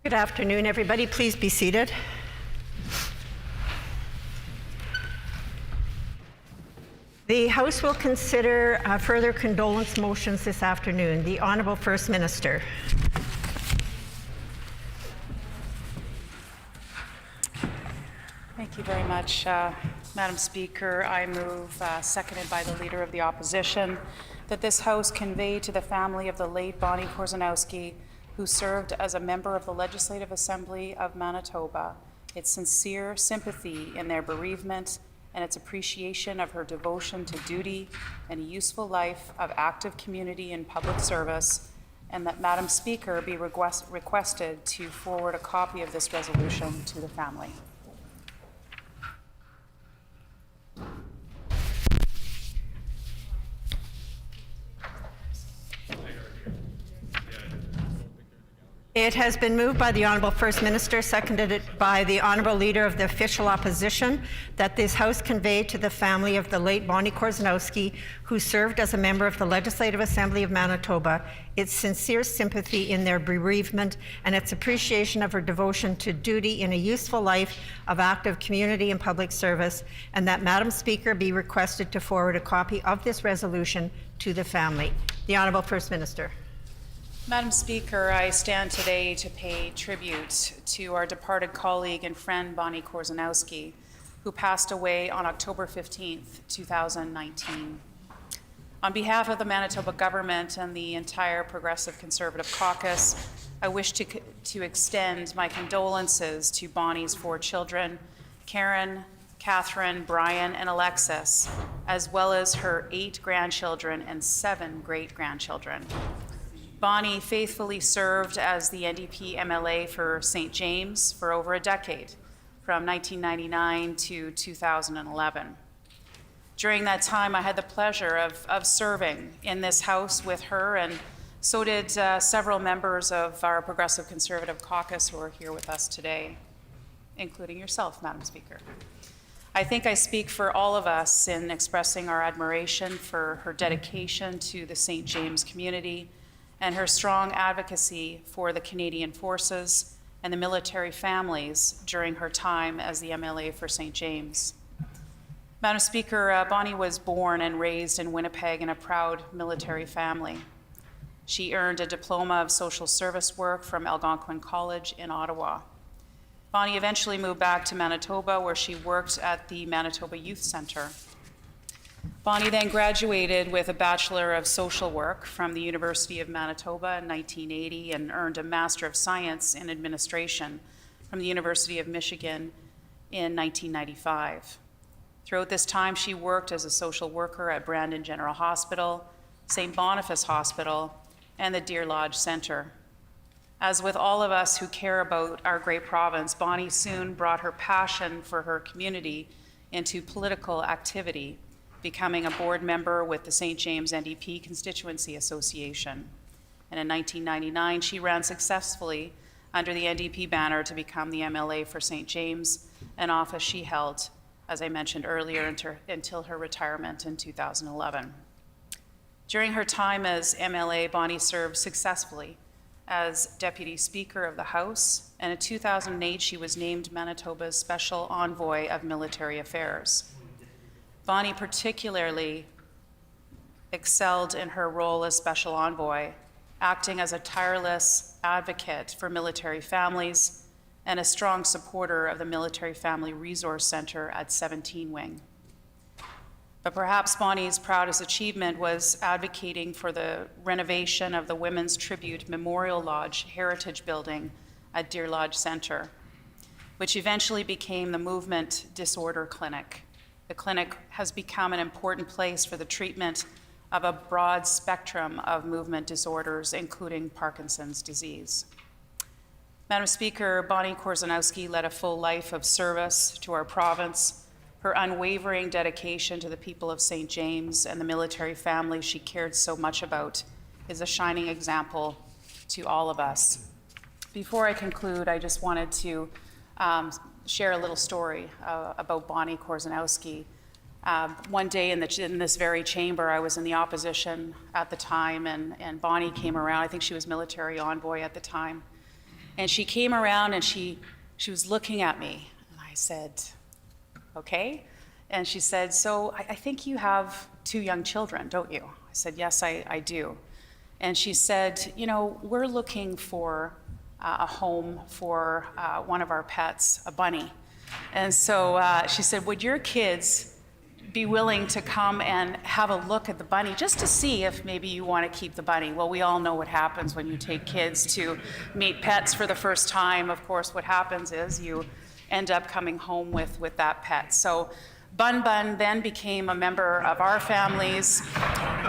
Good afternoon, everybody. Please be seated. The House will consider further condolence motions this afternoon. The Honourable First Minister. Thank you very much, Madam Speaker. I move, seconded by the Leader of the Opposition, that this House convey to the family of the late Bonnie Korzeniowski, who served as a member of the Legislative Assembly of Manitoba, its sincere sympathy in their bereavement and its appreciation of her devotion to duty and a useful life of active community and public service, and that Madam Speaker be requested to forward a copy of this resolution to the family. It has been moved by the Honourable First Minister, seconded by the Honourable Leader of the Official Opposition, that this House convey to the family of the late Bonnie Korzeniowski, who served as a member of the Legislative Assembly of Manitoba, its sincere sympathy in their bereavement and its appreciation of her devotion to duty in a useful life of active community and public service, and that Madam Speaker be requested to forward a copy of this resolution to the family. The Honourable First Minister. Madam Speaker, I stand today to pay tribute to our departed colleague and friend Bonnie Korzeniowski, who passed away on October 15th, 2019. On behalf of the Manitoba government and the entire Progressive Conservative caucus, I wish to extend my condolences to Bonnie's 4 children, Karen, Catherine, Brian, and Alexis, as well as her 8 grandchildren and 7 great-grandchildren. Bonnie faithfully served as the NDP MLA for St. James for over a decade, from 1999 to 2011. During that time, I had the pleasure of serving in this House with her, and so did several members of our Progressive Conservative caucus who are here with us today, including yourself, Madam Speaker. I think I speak for all of us in expressing our admiration for her dedication to the St. James community and her strong advocacy for the Canadian Forces and the military families during her time as the MLA for St. James. Madam Speaker, Bonnie was born and raised in Winnipeg in a proud military family. She earned a diploma of social service work from Algonquin College in Ottawa. Bonnie eventually moved back to Manitoba, where she worked at the Manitoba Youth Centre. Bonnie then graduated with a Bachelor of Social Work from the University of Manitoba in 1980 and earned a Master of Science in Administration from the University of Michigan in 1995. Throughout this time, she worked as a social worker at Brandon General Hospital, St. Boniface Hospital, and the Deer Lodge Centre. As with all of us who care about our great province, Bonnie soon brought her passion for her community into political activity, becoming a board member with the St. James NDP Constituency Association. And in 1999, she ran successfully under the NDP banner to become the MLA for St. James, an office she held, as I mentioned earlier, until her retirement in 2011. During her time as MLA, Bonnie served successfully as Deputy Speaker of the House, and in 2008, she was named Manitoba's Special Envoy of Military Affairs. Bonnie particularly excelled in her role as Special Envoy, acting as a tireless advocate for military families and a strong supporter of the Military Family Resource Center at 17 Wing. But perhaps Bonnie's proudest achievement was advocating for the renovation of the Women's Tribute Memorial Lodge Heritage Building at Deer Lodge Centre, which eventually became the Movement Disorder Clinic. The clinic has become an important place for the treatment of a broad spectrum of movement disorders, including Parkinson's disease. Madam Speaker, Bonnie Korzeniowski led a full life of service to our province. Her unwavering dedication to the people of St. James and the military family she cared so much about is a shining example to all of us. Before I conclude, I just wanted to share a little story about Bonnie Korzeniowski. One day in this very chamber, I was in the opposition at the time, and Bonnie came around. I think she was military envoy at the time. And she came around and she was looking at me. And I said, okay. And she said, so I think you have 2 young children, don't you? I said, yes, I do. And she said, you know, we're looking for a home for one of our pets, a bunny. And so she said, would your kids be willing to come and have a look at the bunny just to see if maybe you want to keep the bunny? Well, we all know what happens when you take kids to meet pets for the first time. Of course, what happens is you end up coming home with that pet. So Bun Bun then became a member of our families,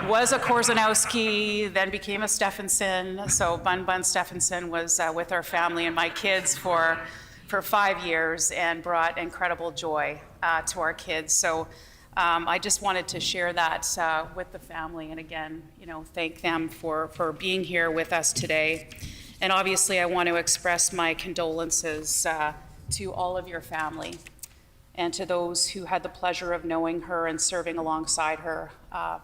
was a Korzeniowski, then became a Stephenson. So Bun Bun Stephenson was with our family and my kids for 5 years and brought incredible joy to our kids. So I just wanted to share that with the family, and again, you know, thank them for being here with us today. And obviously, I want to express my condolences to all of your family and to those who had the pleasure of knowing her and serving alongside her,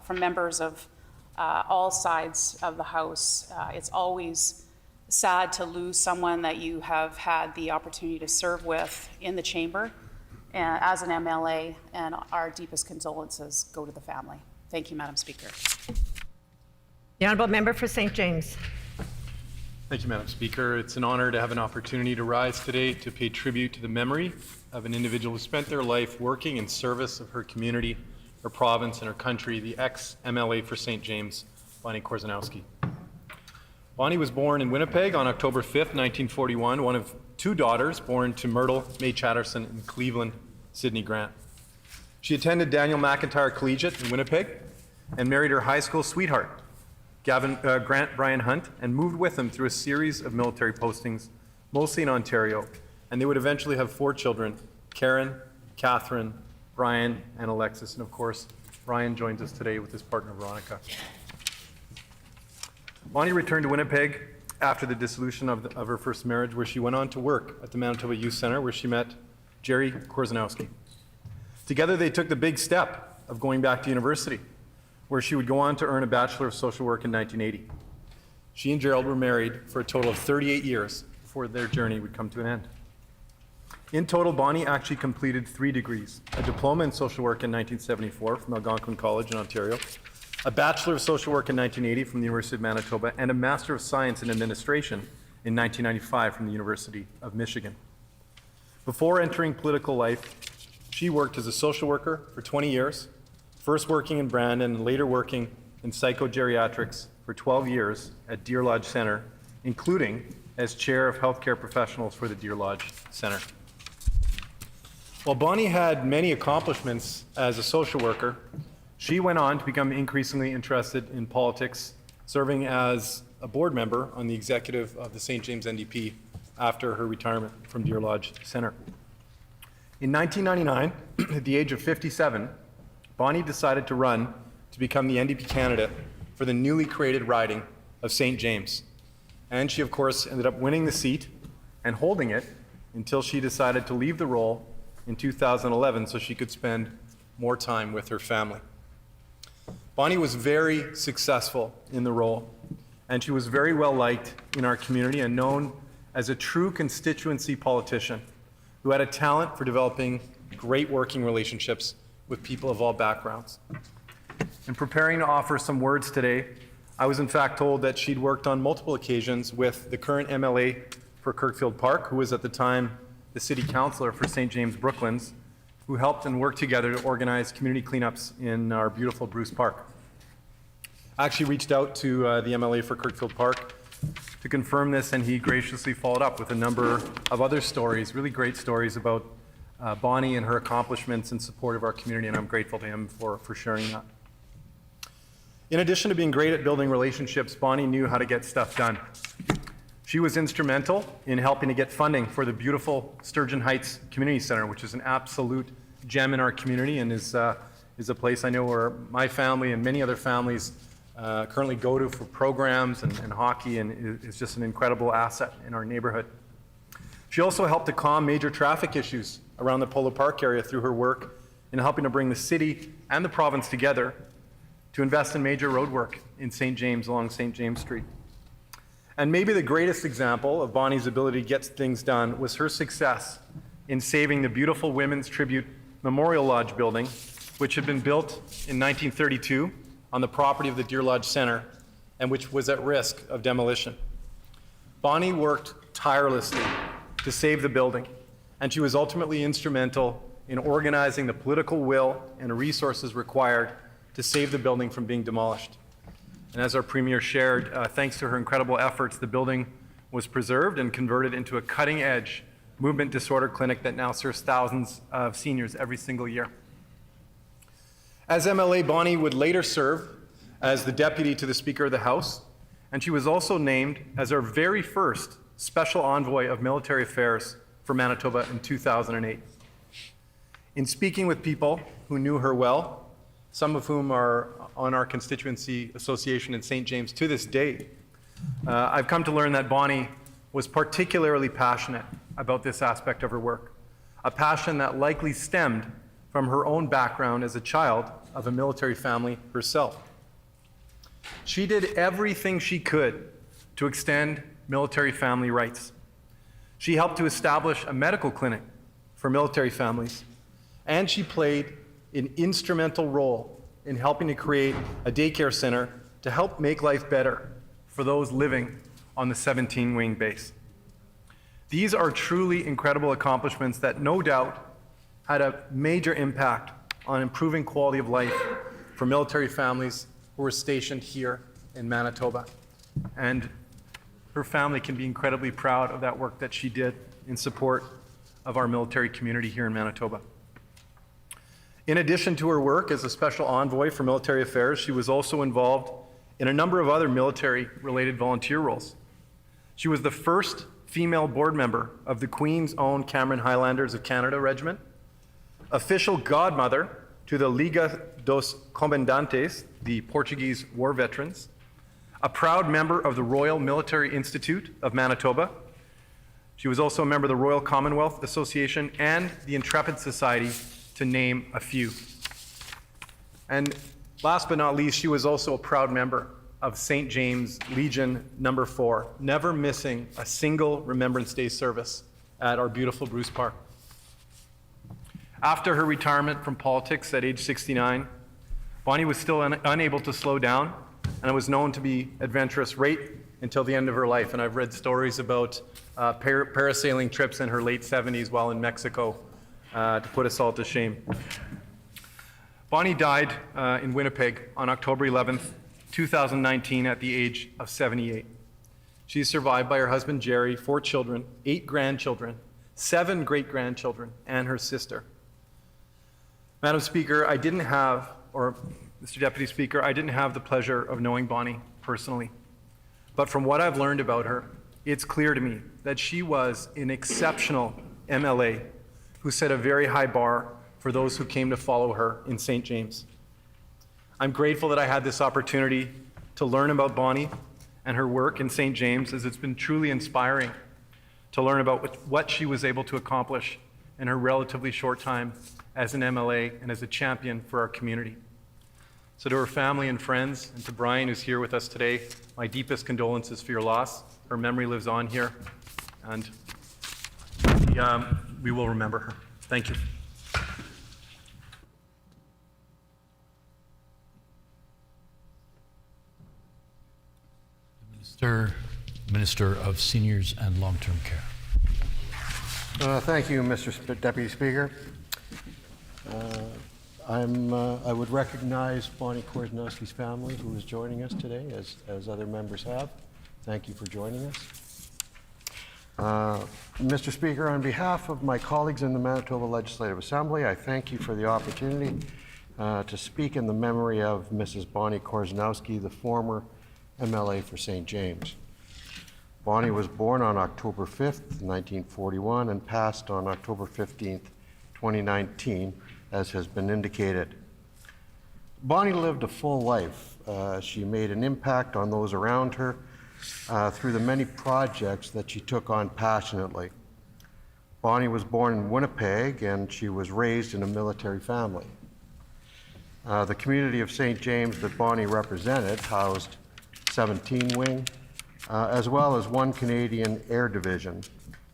from members of all sides of the House. It's always sad to lose someone that you have had the opportunity to serve with in the chamber as an MLA, and our deepest condolences go to the family. Thank you, Madam Speaker. The Honourable Member for St. James. Thank you, Madam Speaker. It's an honor to have an opportunity to rise today to pay tribute to the memory of an individual who spent their life working in service of her community, her province, and her country, the ex-MLA for St. James, Bonnie Korzeniowski. Bonnie was born in Winnipeg on October 5th, 1941, one of 2 daughters born to Myrtle May Chatterson and Cleveland Sidney Grant. She attended Daniel McIntyre Collegiate in Winnipeg and married her high school sweetheart, Grant Brian Hunt, and moved with him through a series of military postings, mostly in Ontario, and they would eventually have 4 children, Karen, Catherine, Brian, and Alexis, and of course, Brian joins us today with his partner, Veronica. Bonnie returned to Winnipeg after the dissolution of her first marriage, where she went on to work at the Manitoba Youth Centre, where she met Jerry Korzeniowski. Together, they took the big step of going back to university, where she would go on to earn a Bachelor of Social Work in 1980. She and Gerald were married for a total of 38 years before their journey would come to an end. In total, Bonnie actually completed 3 degrees, a diploma in social work in 1974 from Algonquin College in Ontario, a Bachelor of Social Work in 1980 from the University of Manitoba, and a Master of Science in Administration in 1995 from the University of Michigan. Before entering political life, she worked as a social worker for 20 years, first working in Brandon and later working in psychogeriatrics for 12 years at Deer Lodge Centre, including as chair of healthcare professionals for the Deer Lodge Centre. While Bonnie had many accomplishments as a social worker, she went on to become increasingly interested in politics, serving as a board member on the executive of the St. James NDP after her retirement from Deer Lodge Centre. In 1999, at the age of 57, Bonnie decided to run to become the NDP candidate for the newly created riding of St. James. And she, of course, ended up winning the seat and holding it until she decided to leave the role in 2011 so she could spend more time with her family. Bonnie was very successful in the role, and she was very well liked in our community and known as a true constituency politician who had a talent for developing great working relationships with people of all backgrounds. In preparing to offer some words today, I was in fact told that she'd worked on multiple occasions with the current MLA for Kirkfield Park, who was at the time the city councillor for St. James Brooklands, who helped and worked together to organize community cleanups in our beautiful Bruce Park. I actually reached out to the MLA for Kirkfield Park to confirm this, and he graciously followed up with a number of other stories, really great stories about Bonnie and her accomplishments in support of our community, and I'm grateful to him for sharing that. In addition to being great at building relationships, Bonnie knew how to get stuff done. She was instrumental in helping to get funding for the beautiful Sturgeon Heights Community Center, which is an absolute gem in our community and is a place I know where my family and many other families currently go to for programs and hockey, and is just an incredible asset in our neighborhood. She also helped to calm major traffic issues around the Polo Park area through her work in helping to bring the city and the province together to invest in major road work in St. James along St. James Street. And maybe the greatest example of Bonnie's ability to get things done was her success in saving the beautiful Women's Tribute Memorial Lodge building, which had been built in 1932 on the property of the Deer Lodge Center and which was at risk of demolition. Bonnie worked tirelessly to save the building, and she was ultimately instrumental in organizing the political will and resources required to save the building from being demolished. And as our Premier shared, thanks to her incredible efforts, the building was preserved and converted into a cutting-edge movement disorder clinic that now serves thousands of seniors every single year. As MLA, Bonnie would later serve as the deputy to the Speaker of the House, and she was also named as our very first special envoy of military affairs for Manitoba in 2008. In speaking with people who knew her well, some of whom are on our constituency association in St. James to this day, I've come to learn that Bonnie was particularly passionate about this aspect of her work, a passion that likely stemmed from her own background as a child of a military family herself. She did everything she could to extend military family rights. She helped to establish a medical clinic for military families, and she played an instrumental role in helping to create a daycare center to help make life better for those living on the 17-wing base. These are truly incredible accomplishments that no doubt had a major impact on improving quality of life for military families who were stationed here in Manitoba. And her family can be incredibly proud of that work that she did in support of our military community here in Manitoba. In addition to her work as a special envoy for military affairs, she was also involved in a number of other military-related volunteer roles. She was the first female board member of the Queen's Own Cameron Highlanders of Canada Regiment, official godmother to the Liga dos Comandantes, the Portuguese war veterans, a proud member of the Royal Military Institute of Manitoba. She was also a member of the Royal Commonwealth Association and the Intrepid Society, to name a few. And last but not least, she was also a proud member of St. James Legion No. 4, never missing a single Remembrance Day service at our beautiful Bruce Park. After her retirement from politics at age 69, Bonnie was still unable to slow down, and was known to be adventurous right until the end of her life. And I've read stories about parasailing trips in her late 70s while in Mexico to put us all to shame. Bonnie died in Winnipeg on October 11th, 2019 at the age of 78. She is survived by her husband Jerry, 4 children, 8 grandchildren, 7 great-grandchildren, and her sister. Madam Speaker, Mr. Deputy Speaker, I didn't have the pleasure of knowing Bonnie personally. But from what I've learned about her, it's clear to me that she was an exceptional MLA who set a very high bar for those who came to follow her in St. James. I'm grateful that I had this opportunity to learn about Bonnie and her work in St. James, as it's been truly inspiring to learn about what she was able to accomplish in her relatively short time as an MLA and as a champion for our community. So to her family and friends, and to Brian, who's here with us today, my deepest condolences for your loss. Her memory lives on here, and we will remember her. Thank you. Minister of Seniors and Long-Term Care. Thank you, Mr. Deputy Speaker. I would recognize Bonnie Korzeniowski's family, who is joining us today, as other members have. Thank you for joining us. Mr. Speaker, on behalf of my colleagues in the Manitoba Legislative Assembly, I thank you for the opportunity to speak in the memory of Mrs. Bonnie Korzeniowski, the former MLA for St. James. Bonnie was born on October 5th, 1941, and passed on October 15th, 2019, as has been indicated. Bonnie lived a full life. She made an impact on those around her through the many projects that she took on passionately. Bonnie was born in Winnipeg, and she was raised in a military family. The community of St. James that Bonnie represented housed 17 Wing, as well as one Canadian Air Division.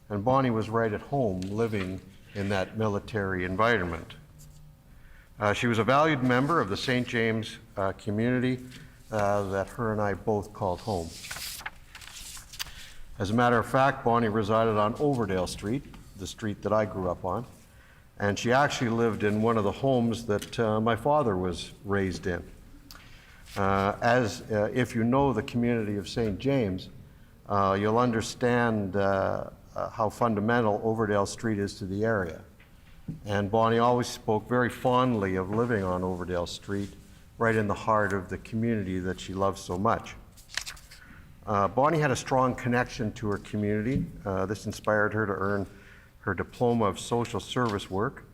And Bonnie was right at home living in that military environment. She was a valued member of the St. James community that her and I both called home. As a matter of fact, Bonnie resided on Overdale Street, the street that I grew up on, and she actually lived in one of the homes that my father was raised in. If you know the community of St. James, you'll understand how fundamental Overdale Street is to the area. And Bonnie always spoke very fondly of living on Overdale Street, right in the heart of the community that she loves so much. Bonnie had a strong connection to her community. This inspired her to earn her diploma of social service work,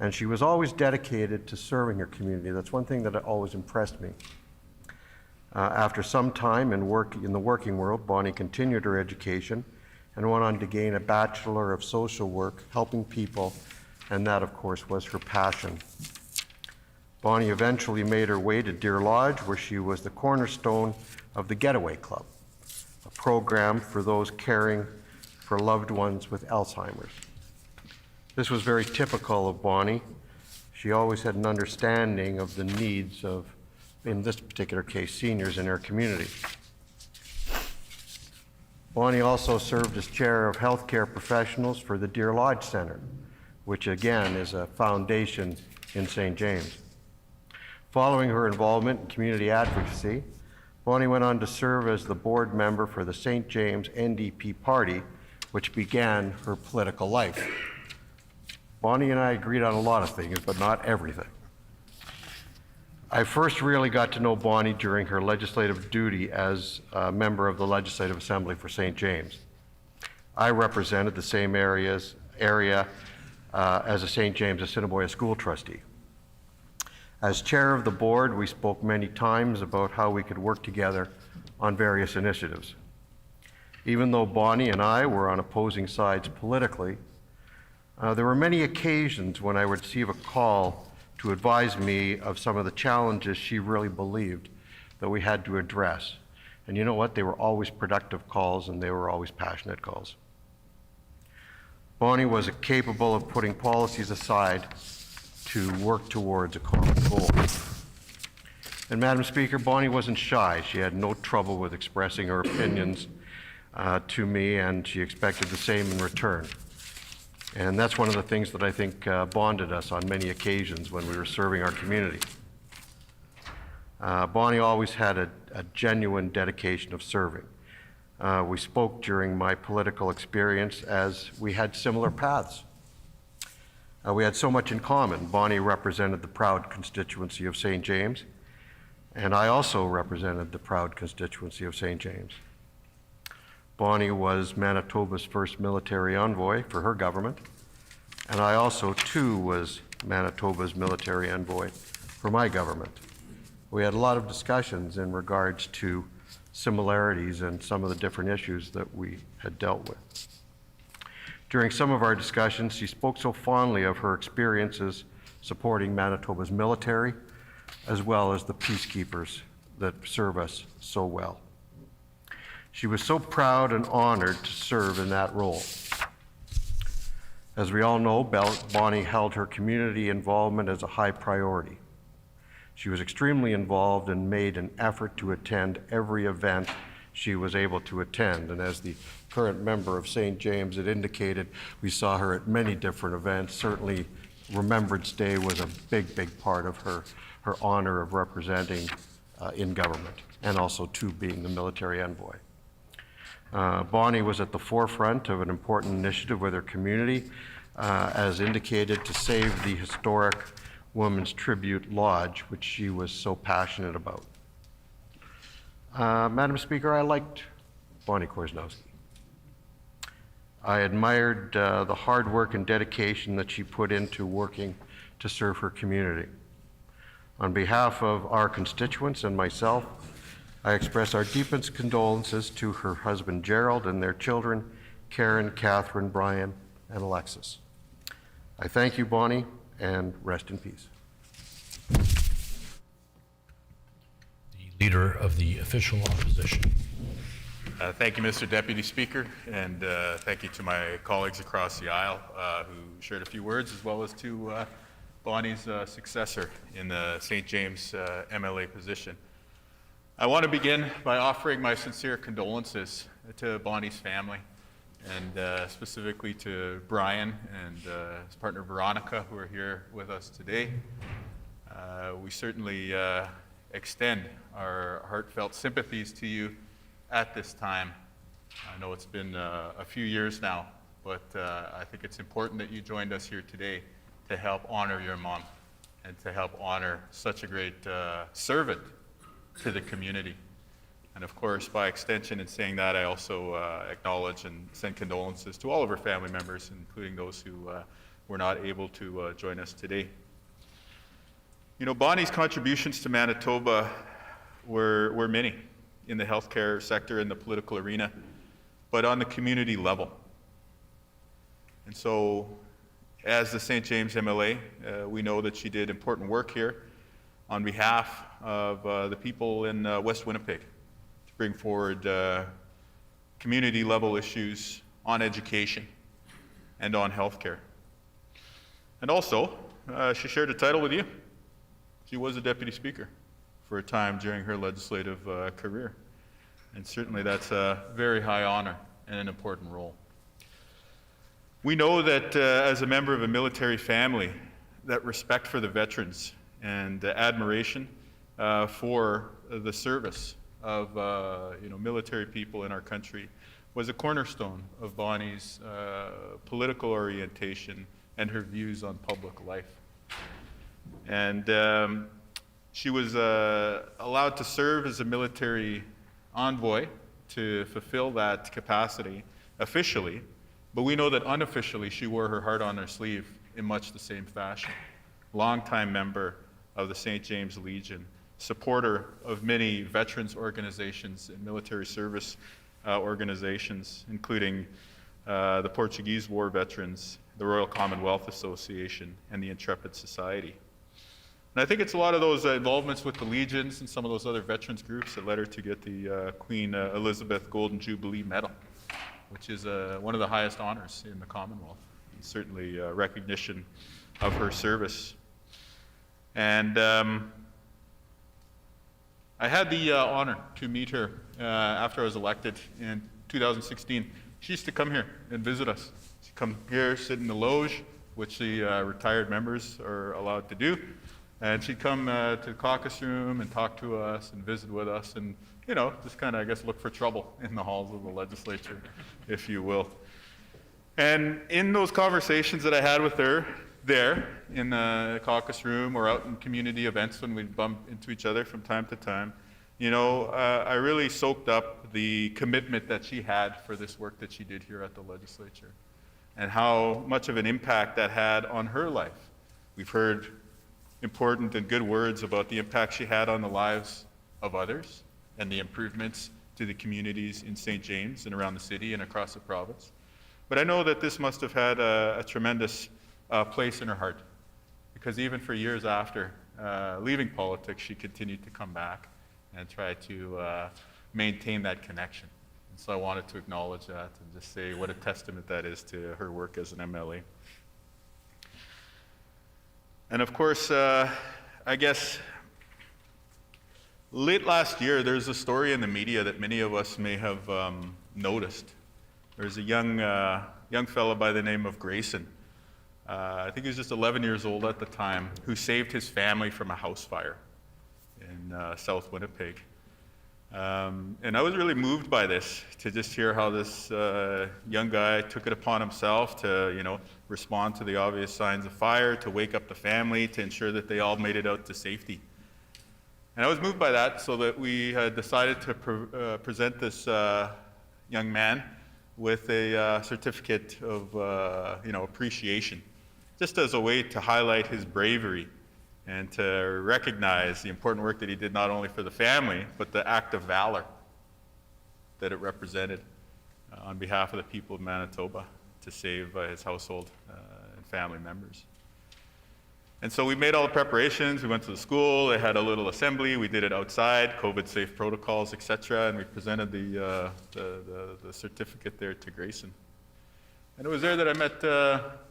and she was always dedicated to serving her community. That's one thing that always impressed me. After some time in the working world, Bonnie continued her education and went on to gain a Bachelor of Social Work, helping people, and that, of course, was her passion. Bonnie eventually made her way to Deer Lodge, where she was the cornerstone of the Getaway Club, a program for those caring for loved ones with Alzheimer's. This was very typical of Bonnie. She always had an understanding of the needs of, in this particular case, seniors in her community. Bonnie also served as chair of healthcare professionals for the Deer Lodge Center, which again is a foundation in St. James. Following her involvement in community advocacy, Bonnie went on to serve as the board member for the St. James NDP party, which began her political life. Bonnie and I agreed on a lot of things, but not everything. I first really got to know Bonnie during her legislative duty as a member of the Legislative Assembly for St. James. I represented the same area as a St. James Assiniboia school trustee. As chair of the board, we spoke many times about how we could work together on various initiatives. Even though Bonnie and I were on opposing sides politically, there were many occasions when I would receive a call to advise me of some of the challenges she really believed that we had to address. And you know what? They were always productive calls, and they were always passionate calls. Bonnie was capable of putting policies aside to work towards a common goal. And Madam Speaker, Bonnie wasn't shy. She had no trouble with expressing her opinions to me, and she expected the same in return. And that's one of the things that I think bonded us on many occasions when we were serving our community. Bonnie always had a genuine dedication of serving. We spoke during my political experience as we had similar paths. We had so much in common. Bonnie represented the proud constituency of St. James, and I also represented the proud constituency of St. James. Bonnie was Manitoba's first military envoy for her government, and I also, too, was Manitoba's military envoy for my government. We had a lot of discussions in regards to similarities and some of the different issues that we had dealt with. During some of our discussions, she spoke so fondly of her experiences supporting Manitoba's military, as well as the peacekeepers that serve us so well. She was so proud and honored to serve in that role. As we all know, Bonnie held her community involvement as a high priority. She was extremely involved and made an effort to attend every event she was able to attend. And as the current member of St. James, it indicated we saw her at many different events. Certainly Remembrance Day was a big, big part of her honor of representing in government, and also too being the military envoy. Bonnie was at the forefront of an important initiative with her community, as indicated, to save the historic Women's Tribute Lodge, which she was so passionate about. Madam Speaker, I liked Bonnie Korzeniowski. I admired the hard work and dedication that she put into working to serve her community. On behalf of our constituents and myself, I express our deepest condolences to her husband Gerald and their children, Karen, Catherine, Brian, and Alexis. I thank you, Bonnie, and rest in peace. The Leader of the Official Opposition. Thank you, Mr. Deputy Speaker, and thank you to my colleagues across the aisle who shared a few words, as well as to Bonnie's successor in the St. James MLA position. I want to begin by offering my sincere condolences to Bonnie's family, and specifically to Brian and his partner Veronica, who are here with us today. We certainly extend our heartfelt sympathies to you at this time. I know it's been a few years now, but I think it's important that you joined us here today to help honor your mom and to help honor such a great servant to the community. And of course, by extension in saying that, I also acknowledge and send condolences to all of her family members, including those who were not able to join us today. You know, Bonnie's contributions to Manitoba were many in the healthcare sector and the political arena, but on the community level. And so, as the St. James MLA, we know that she did important work here on behalf of the people in West Winnipeg to bring forward community level issues on education and on healthcare. And also, she shared a title with you. She was a deputy speaker for a time during her legislative career. And certainly that's a very high honor and an important role. We know that as a member of a military family, that respect for the veterans and admiration for the service of military people in our country was a cornerstone of Bonnie's political orientation and her views on public life. And she was allowed to serve as a military envoy to fulfill that capacity officially, but we know that unofficially she wore her heart on her sleeve in much the same fashion. Longtime member of the St. James Legion, supporter of many veterans organizations and military service organizations, including the Portuguese War Veterans, the Royal Commonwealth Association, and the Intrepid Society. And I think it's a lot of those involvements with the Legions and some of those other veterans groups that led her to get the Queen Elizabeth Golden Jubilee Medal, which is one of the highest honors in the Commonwealth, and certainly recognition of her service. And I had the honor to meet her after I was elected in 2016. She used to come here and visit us. She'd come here, sit in the Loge, which the retired members are allowed to do. And she'd come to the caucus room and talk to us and visit with us and, you know, just kind of, I guess, look for trouble in the halls of the legislature, if you will. And in those conversations that I had with her there in the caucus room or out in community events when we'd bump into each other from time to time, you know, I really soaked up the commitment that she had for this work that she did here at the legislature and how much of an impact that had on her life. We've heard important and good words about the impact she had on the lives of others and the improvements to the communities in St. James and around the city and across the province. But I know that this must have had a tremendous place in her heart, because even for years after leaving politics, she continued to come back and try to maintain that connection. And so I wanted to acknowledge that and just say what a testament that is to her work as an MLA. And of course, I guess late last year, there's a story in the media that many of us may have noticed. There's a young fellow by the name of Grayson. I think he was just 11 years old at the time, who saved his family from a house fire in South Winnipeg. And I was really moved by this, to just hear how this young guy took it upon himself to, you know, respond to the obvious signs of fire, to wake up the family, to ensure that they all made it out to safety. And I was moved by that, so that we had decided to present this young man with a certificate of, appreciation, just as a way to highlight his bravery and to recognize the important work that he did not only for the family, but the act of valor that it represented on behalf of the people of Manitoba to save his household and family members. And so we made all the preparations. We went to the school. They had a little assembly. We did it outside, COVID-safe protocols, etc. And we presented the certificate there to Grayson. And it was there that I met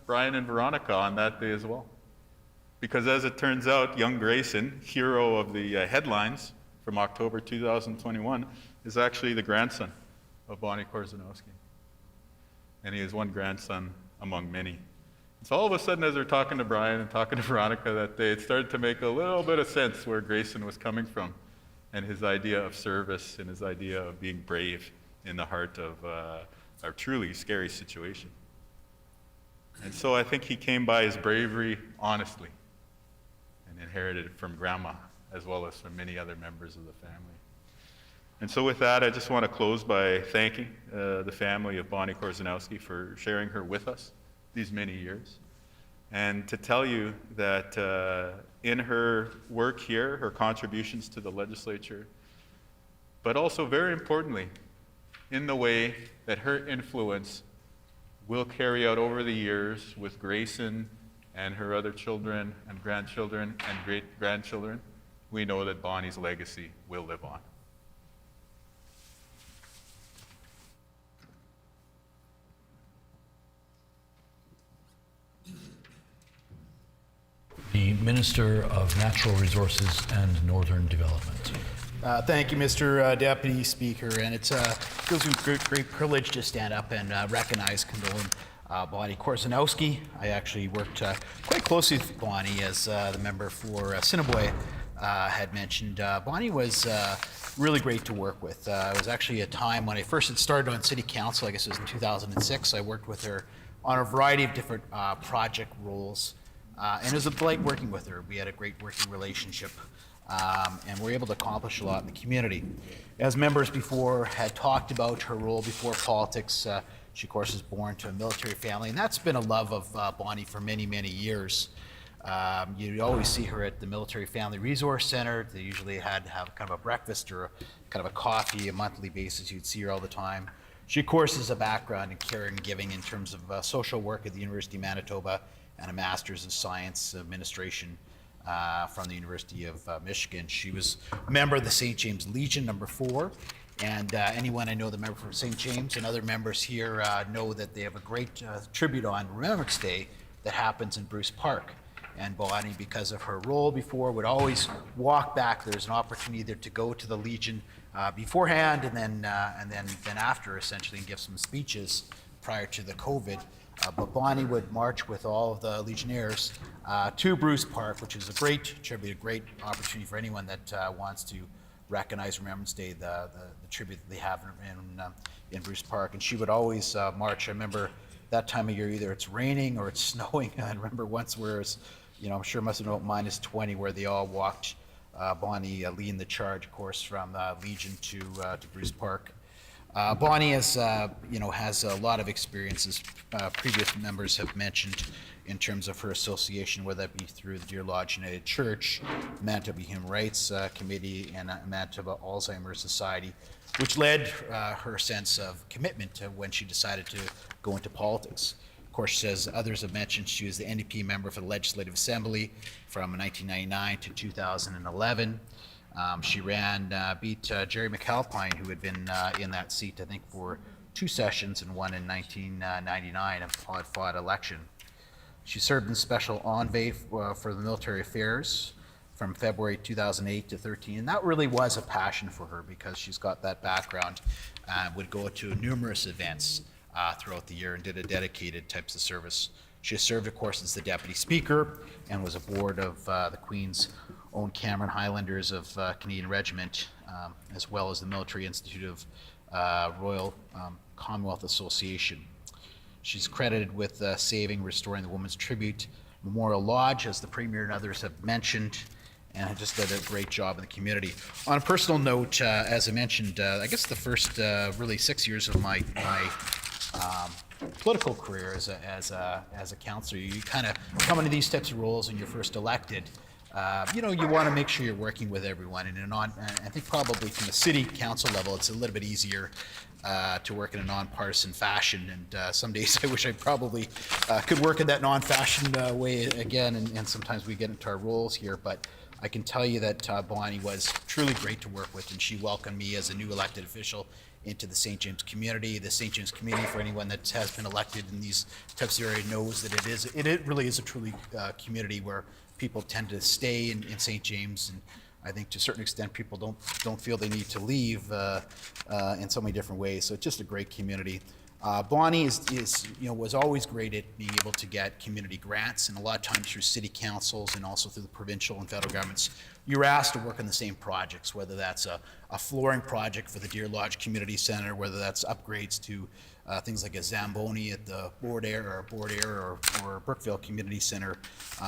Brian and Veronica on that day as well. Because as it turns out, young Grayson, hero of the headlines from October 2021, is actually the grandson of Bonnie Korzeniowski. And he is one grandson among many. So all of a sudden, as we're talking to Brian and talking to Veronica that day, it started to make a little bit of sense where Grayson was coming from and his idea of service and his idea of being brave in the heart of a truly scary situation. And so I think he came by his bravery honestly and inherited it from Grandma as well as from many other members of the family. And so with that, I just want to close by thanking the family of Bonnie Korzeniowski for sharing her with us these many years. And to tell you that in her work here, her contributions to the legislature, but also very importantly, in the way that her influence will carry out over the years with Grayson and her other children and grandchildren and great-grandchildren, we know that Bonnie's legacy will live on. The Minister of Natural Resources and Northern Development. Thank you, Mr. Deputy Speaker, and it gives me great privilege to stand up and recognize Condolence Bonnie Korzeniowski. I actually worked quite closely with Bonnie, as the member for Assiniboia had mentioned. Bonnie was really great to work with. It was actually a time when I first had started on City Council, I guess it was in 2006. I worked with her on a variety of different project roles. And it was a delight working with her. We had a great working relationship, and we were able to accomplish a lot in the community. As members before had talked about her role before politics, she of course was born to a military family, and that's been a love of Bonnie for many, many years. You always see her at the Military Family Resource Center. They usually had to have kind of a breakfast or kind of a coffee, a monthly basis. You'd see her all the time. She of course has a background in care and giving in terms of social work at the University of Manitoba, and a Master's of Science Administration from the University of Michigan. She was a member of the St. James Legion, number 4, and anyone I know the member from St. James and other members here know that they have a great tribute on Remembrance Day that happens in Bruce Park. And Bonnie, because of her role before, would always walk back. There's an opportunity there to go to the Legion beforehand and then after, essentially, and give some speeches prior to the COVID. But Bonnie would march with all of the Legionnaires to Bruce Park, which is a great tribute, a great opportunity for anyone that wants to recognize Remembrance Day, the tribute that they have in Bruce Park. And she would always march. I remember that time of year, either it's raining or it's snowing. I remember once where it's, I'm sure it must have been about -20, where they all walked, Bonnie leading the charge, of course, from Legion to Bruce Park. Bonnie has a lot of experiences previous members have mentioned in terms of her association, whether that be through the Deer Lodge United Church, Manitoba Human Rights Committee, and Manitoba Alzheimer's Society, which led her sense of commitment to when she decided to go into politics. Of course, as others have mentioned, she was the NDP member for the Legislative Assembly from 1999 to 2011. She beat Jerry McAlpine, who had been in that seat, I think, for 2 sessions and won in 1999, a fought election. She served in Special Envoy for the Military Affairs from February 2008 to 13, and that really was a passion for her because she's got that background, would go to numerous events throughout the year and did a dedicated types of service. She has served, of course, as the Deputy Speaker and was aboard of the Queen's own Cameron Highlanders of Canadian Regiment, as well as the Military Institute of Royal Commonwealth Association. She's credited with restoring the Women's Tribute Memorial Lodge, as the Premier and others have mentioned, and just did a great job in the community. On a personal note, as I mentioned, I guess the first really 6 years of my political career as a councillor, you kind of come into these types of roles and you're first elected. you know, you want to make sure you're working with everyone. And I think probably from the city council level, it's a little bit easier to work in a nonpartisan fashion. And some days I wish I probably could work in that non-fashion way again. And sometimes we get into our roles here. But I can tell you that Bonnie was truly great to work with, and she welcomed me as a new elected official into the St. James community. The St. James community, for anyone that has been elected in these types of areas, knows that it really is a truly community where people tend to stay in St. James, and I think to a certain extent people don't feel they need to leave in so many different ways. So it's just a great community. Bonnie was always great at being able to get community grants, and a lot of times through city councils and also through the provincial and federal governments, you're asked to work on the same projects, whether that's a flooring project for the Deer Lodge Community Center, whether that's upgrades to things like a Zamboni at the Board Air or Brookville Community Center.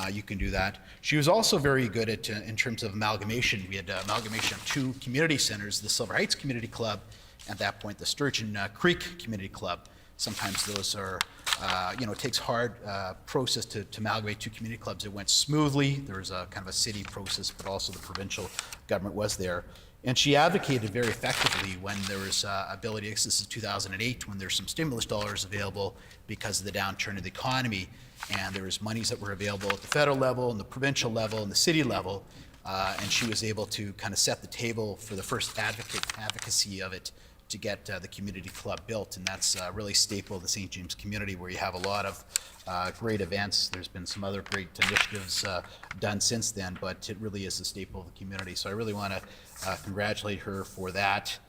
You can do that. She was also very good at, in terms of amalgamation. We had amalgamation of two community centers, the Silver Heights Community Club, at that point the Sturgeon Creek Community Club. Sometimes those are, it takes hard process to amalgamate two community clubs. It went smoothly. There was a kind of a city process, but also the provincial government was there. And she advocated very effectively when there was ability, this is 2008, when there's some stimulus dollars available because of the downturn of the economy, and there was monies that were available at the federal level and the provincial level and the city level, and she was able to kind of set the table for the first advocacy of it to get the community club built, and that's really staple of the St. James community, where you have a lot of great events. There's been some other great initiatives done since then, but it really is a staple of the community. So I really want to congratulate her for that.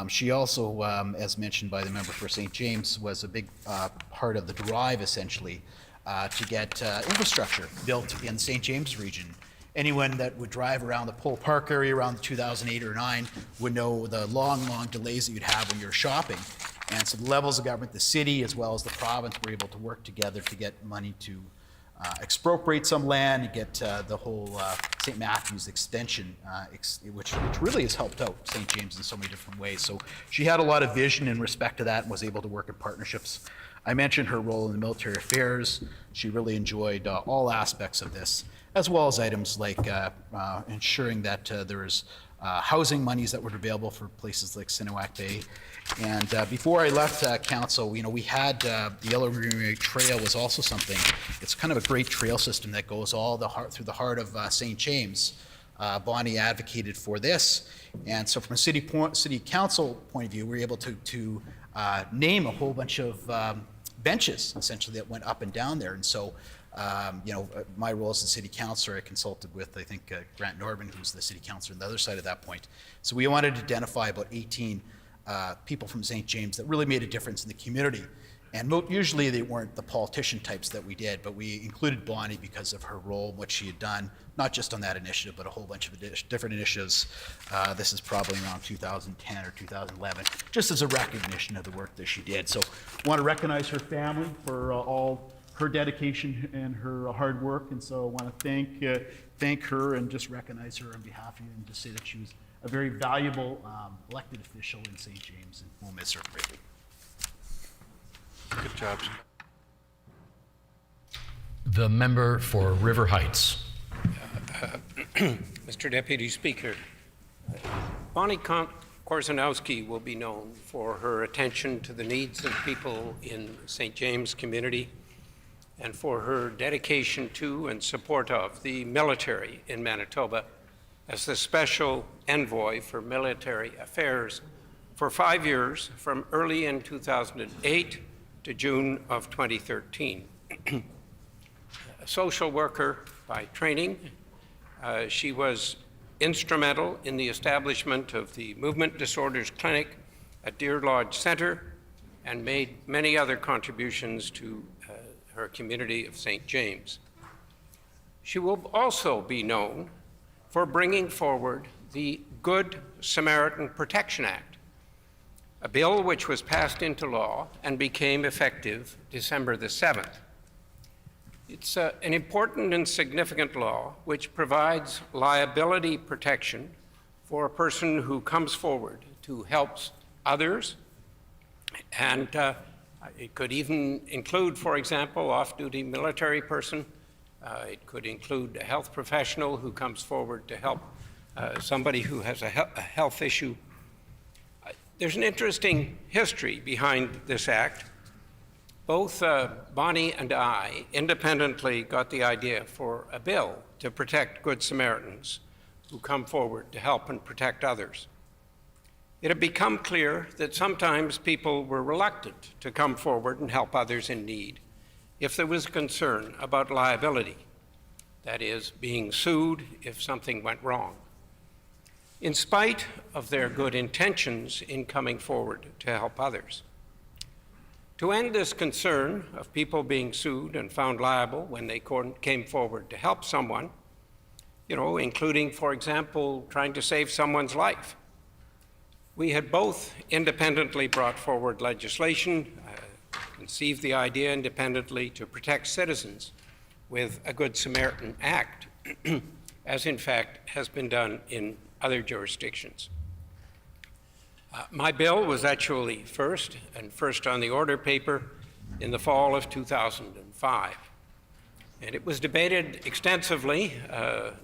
She also, as mentioned by the member for St. James, was a big part of the drive, essentially, to get infrastructure built in the St. James region. Anyone that would drive around the Pole Park area around 2008 or 9 would know the long delays that you'd have when you're shopping. And so the levels of government, the city as well as the province, were able to work together to get money to expropriate some land and get the whole St. Matthew's extension, which really has helped out St. James in so many different ways. So she had a lot of vision in respect to that and was able to work in partnerships. I mentioned her role in the military affairs. She really enjoyed all aspects of this, as well as items like ensuring that there was housing monies that were available for places like Sinowak Bay. And before I left council, we had the Yellow Greenway Trail was also something. It's kind of a great trail system that goes all through the heart of St. James. Bonnie advocated for this, and so from a city council point of view, we were able to name a whole bunch of benches, essentially, that went up and down there. And so my role as the city councilor, I consulted with, I think, Grant Norman, who's the city councilor on the other side at that point. So we wanted to identify about 18 people from St. James that really made a difference in the community. And usually they weren't the politician types that we did, but we included Bonnie because of her role, what she had done, not just on that initiative, but a whole bunch of different initiatives. This is probably around 2010 or 2011, just as a recognition of the work that she did. So I want to recognize her family for all her dedication and her hard work, and so I want to thank her and just recognize her on behalf of you, and just say that she was a very valuable elected official in St. James, and we'll miss her greatly. Good job. The member for River Heights. Mr. Deputy Speaker, Bonnie Korzeniowski will be known for her attention to the needs of people in St. James community, and for her dedication to and support of the military in Manitoba as the Special Envoy for Military Affairs for 5 years, from early in 2008 to June of 2013. A social worker by training, she was instrumental in the establishment of the Movement Disorders Clinic at Deer Lodge Center, and made many other contributions to her community of St. James. She will also be known for bringing forward the Good Samaritan Protection Act, a bill which was passed into law and became effective December the 7th. It's an important and significant law which provides liability protection for a person who comes forward to help others, and it could even include, for example, off-duty military person It could include a health professional who comes forward to help somebody who has a health issue. There's an interesting history behind this act. Both Bonnie and I independently got the idea for a bill to protect Good Samaritans who come forward to help and protect others. It had become clear that sometimes people were reluctant to come forward and help others in need if there was concern about liability, that is, being sued if something went wrong, in spite of their good intentions in coming forward to help others. To end this concern of people being sued and found liable when they came forward to help someone, including, for example, trying to save someone's life, we had both independently brought forward legislation, conceived the idea independently to protect citizens with a Good Samaritan Act, as in fact has been done in other jurisdictions. My bill was actually first on the order paper in the fall of 2005. And it was debated extensively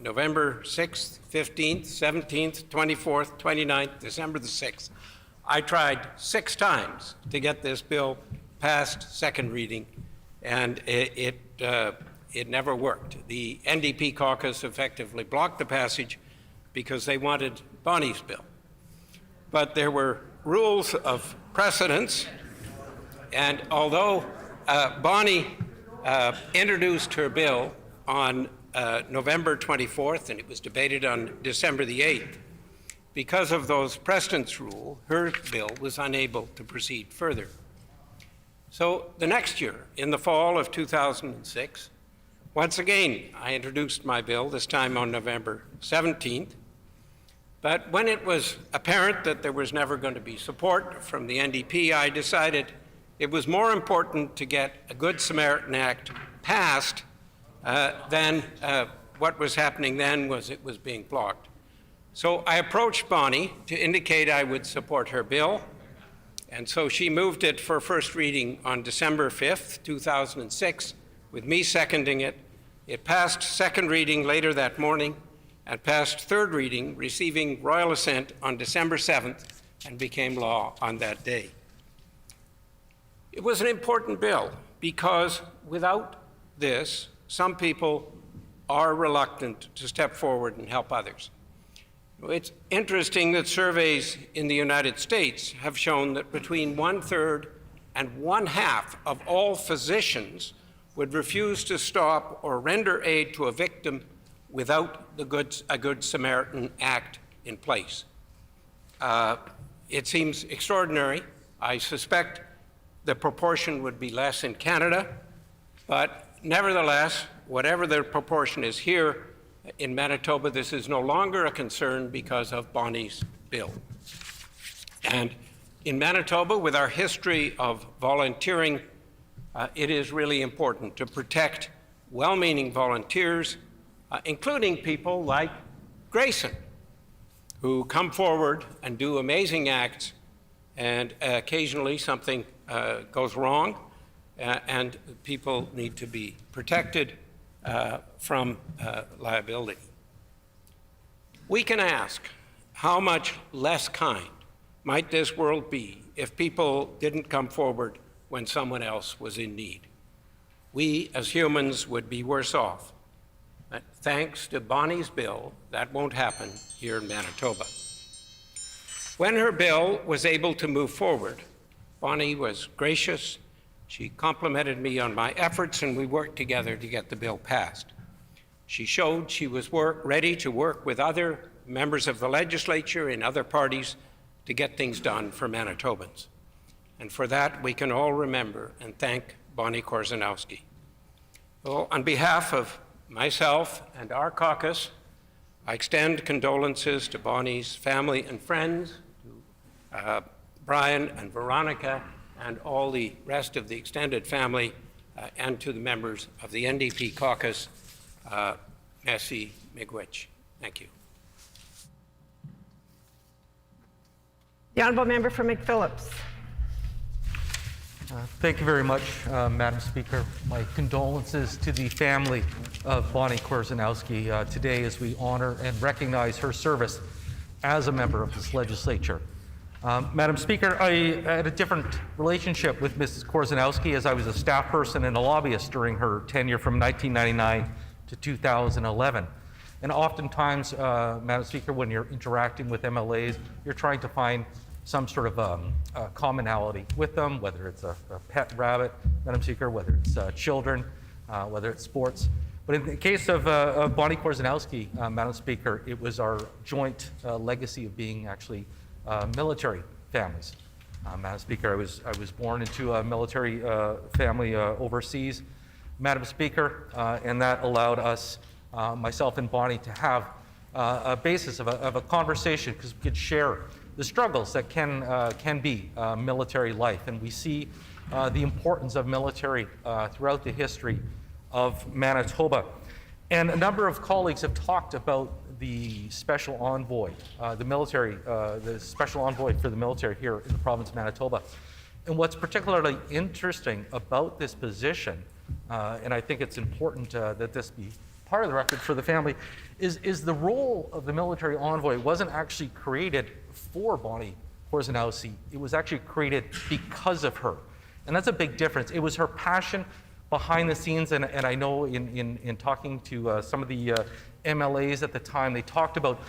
November 6th, 15th, 17th, 24th, 29th, December the 6th. I tried 6 times to get this bill passed second reading, and it never worked. The NDP caucus effectively blocked the passage because they wanted Bonnie's bill. But there were rules of precedence, and although Bonnie introduced her bill on November 24th, and it was debated on December the 8th, because of those precedence rules, her bill was unable to proceed further. So the next year, in the fall of 2006, once again, I introduced my bill, this time on November 17th. But when it was apparent that there was never going to be support from the NDP, I decided it was more important to get a Good Samaritan Act passed than what was happening then was it was being blocked. So I approached Bonnie to indicate I would support her bill, and so she moved it for first reading on December 5th, 2006, with me seconding it. It passed second reading later that morning, and passed third reading, receiving royal assent on December 7th, and became law on that day. It was an important bill because without this, some people are reluctant to step forward and help others. It's interesting that surveys in the United States have shown that between 1/3 and 1/2 of all physicians would refuse to stop or render aid to a victim without a Good Samaritan Act in place. It seems extraordinary. I suspect the proportion would be less in Canada, but nevertheless, whatever the proportion is here in Manitoba, this is no longer a concern because of Bonnie's bill. And in Manitoba, with our history of volunteering, it is really important to protect well-meaning volunteers, including people like Grayson, who come forward and do amazing acts, and occasionally something goes wrong, and people need to be protected from liability. We can ask, how much less kind might this world be if people didn't come forward when someone else was in need? We, as humans, would be worse off. But thanks to Bonnie's bill, that won't happen here in Manitoba. When her bill was able to move forward, Bonnie was gracious. She complimented me on my efforts, and we worked together to get the bill passed. She showed she was ready to work with other members of the legislature in other parties to get things done for Manitobans. And for that, we can all remember and thank Bonnie Korzeniowski. Well, on behalf of myself and our caucus, I extend condolences to Bonnie's family and friends, to Brian and Veronica, and all the rest of the extended family, and to the members of the NDP caucus. Merci, miigwech. Thank you. The honourable member for McPhillips. Thank you very much, Madam Speaker. My condolences to the family of Bonnie Korzeniowski today as we honor and recognize her service as a member of this legislature. Madam Speaker, I had a different relationship with Mrs. Korzeniowski as I was a staff person and a lobbyist during her tenure from 1999 to 2011. And oftentimes, Madam Speaker, when you're interacting with MLAs, you're trying to find some sort of commonality with them, whether it's a pet rabbit, Madam Speaker, whether it's children, whether it's sports. But in the case of Bonnie Korzeniowski, Madam Speaker, it was our joint legacy of being actually military families. Madam Speaker, I was born into a military family overseas, Madam Speaker, and that allowed us, myself and Bonnie, to have a basis of a conversation because we could share the struggles that can be military life. And we see the importance of military throughout the history of Manitoba. And a number of colleagues have talked about the special envoy, the special envoy for the military here in the province of Manitoba. And what's particularly interesting about this position, and I think it's important that this be part of the record for the family, is the role of the military envoy wasn't actually created for Bonnie Korzeniowski. It was actually created because of her. And that's a big difference. It was her passion behind the scenes, and I know in talking to some of the MLAs at the time, they talked about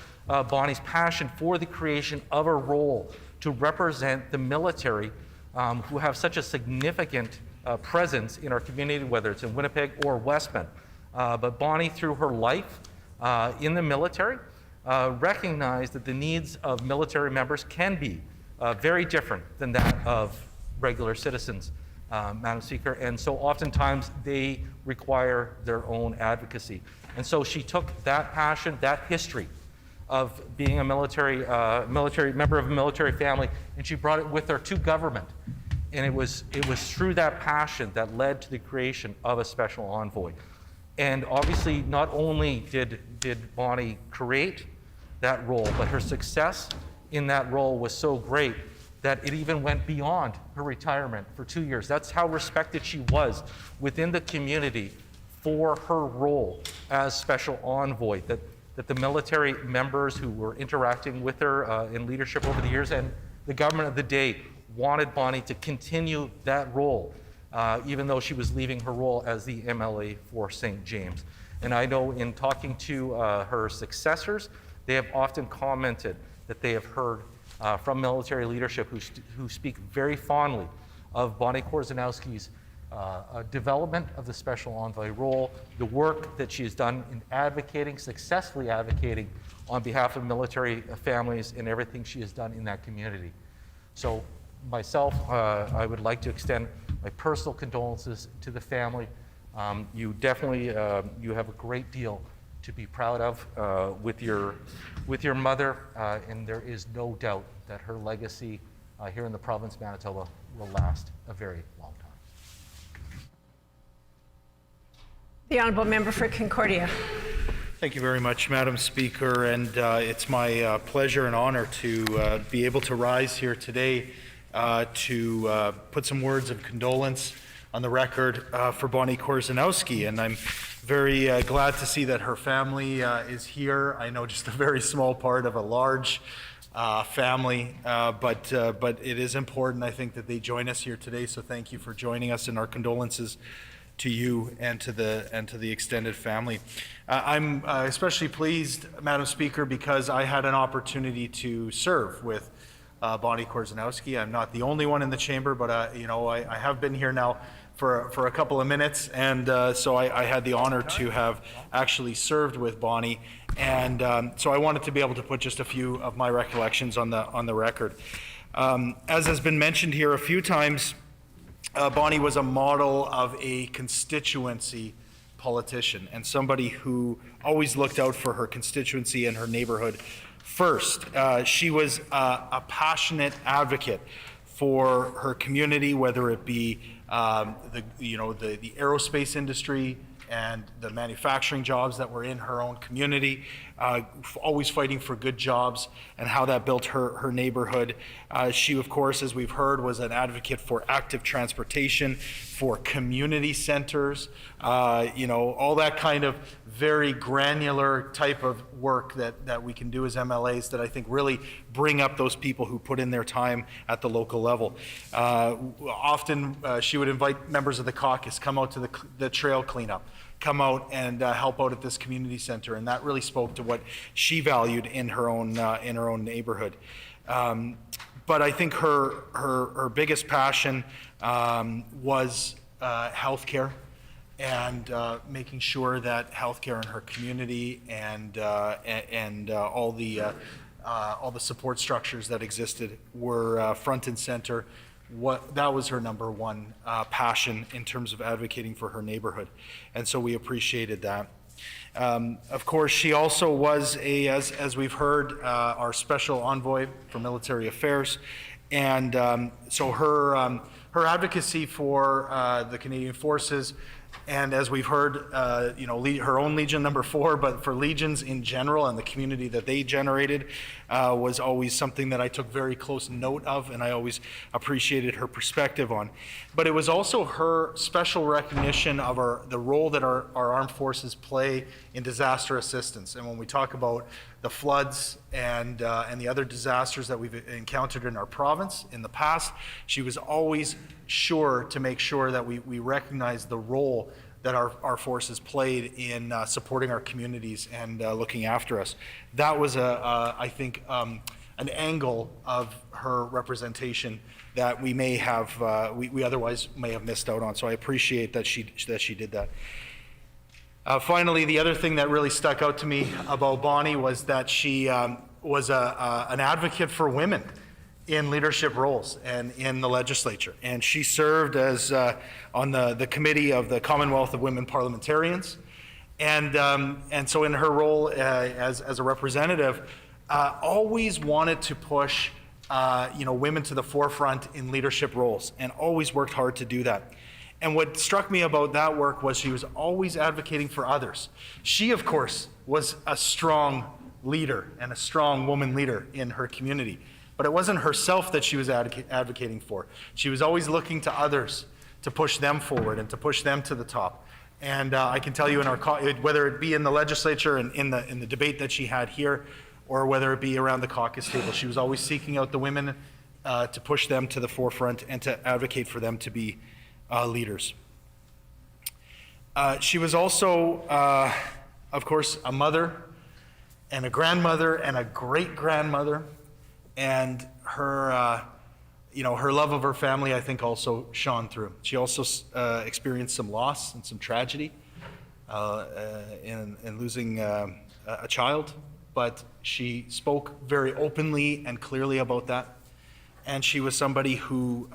Bonnie's passion for the creation of a role to represent the military who have such a significant presence in our community, whether it's in Winnipeg or Westman. But Bonnie, through her life in the military, recognized that the needs of military members can be very different than that of regular citizens, Madam Speaker. And so oftentimes they require their own advocacy. And so she took that passion, that history of being a military member of a military family, and she brought it with her to government. And it was through that passion that led to the creation of a special envoy. And obviously, not only did Bonnie create that role, but her success in that role was so great that it even went beyond her retirement for 2 years. That's how respected she was within the community for her role as special envoy, that the military members who were interacting with her in leadership over the years and the government of the day wanted Bonnie to continue that role, even though she was leaving her role as the MLA for St. James. And I know in talking to her successors, they have often commented that they have heard from military leadership who speak very fondly of Bonnie Korzeniowski's development of the special envoy role, the work that she has done in successfully advocating on behalf of military families and everything she has done in that community. So myself, I would like to extend my personal condolences to the family. You definitely, you have a great deal to be proud of with your mother, and there is no doubt that her legacy here in the province of Manitoba will last a very long time. The Honourable Member for Concordia. Thank you very much, Madam Speaker, and it's my pleasure and honor to be able to rise here today to put some words of condolence on the record for Bonnie Korzeniowski, and I'm very glad to see that her family is here. I know just a very small part of a large family, but it is important, I think, that they join us here today, so thank you for joining us, and our condolences to you and to the extended family. I'm especially pleased, Madam Speaker, because I had an opportunity to serve with Bonnie Korzeniowski. I'm not the only one in the chamber, but you know, I have been here now for a couple of minutes, and so I had the honor to have actually served with Bonnie, and so I wanted to be able to put just a few of my recollections on the record. As has been mentioned here a few times, Bonnie was a model of a constituency politician and somebody who always looked out for her constituency and her neighborhood first. She was a passionate advocate for her community, whether it be the aerospace industry and the manufacturing jobs that were in her own community, always fighting for good jobs, and how that built her neighborhood. She, of course, as we've heard, was an advocate for active transportation, for community centers, all that kind of very granular type of work that we can do as MLAs that I think really bring up those people who put in their time at the local level. Often she would invite members of the caucus, come out to the trail cleanup, come out and help out at this community center, and that really spoke to what she valued in her own neighborhood. But I think her biggest passion was healthcare, and making sure that healthcare in her community and all the support structures that existed were front and center. That was her number one passion in terms of advocating for her neighborhood, and so we appreciated that. Of course, she also was as we've heard, our special envoy for military affairs, and so her advocacy for the Canadian Forces, and as we've heard, her own Legion number 4, but for Legions in general and the community that they generated, was always something that I took very close note of, and I always appreciated her perspective on. But it was also her special recognition of the role that our armed forces play in disaster assistance. And when we talk about the floods and the other disasters that we've encountered in our province in the past, she was always sure to make sure that we recognize the role that our forces played in supporting our communities and looking after us. That was, I think, an angle of her representation that we may have, we otherwise may have missed out on. So I appreciate that she did that. Finally, the other thing that really stuck out to me about Bonnie was that she was an advocate for women in leadership roles and in the legislature. And she served as on the committee of the Commonwealth of Women Parliamentarians. And so in her role as a representative, always wanted to push women to the forefront in leadership roles, and always worked hard to do that. And what struck me about that work was she was always advocating for others. She, of course, was a strong leader and a strong woman leader in her community. But it wasn't herself that she was advocating for. She was always looking to others to push them forward and to push them to the top. And I can tell you, whether it be in the legislature and in the debate that she had here, or whether it be around the caucus table, she was always seeking out the women to push them to the forefront and to advocate for them to be leaders. She was also, of course, a mother and a grandmother and a great-grandmother. And her, her love of her family, I think, also shone through. She also experienced some loss and some tragedy in losing a child, but she spoke very openly and clearly about that. And she was somebody who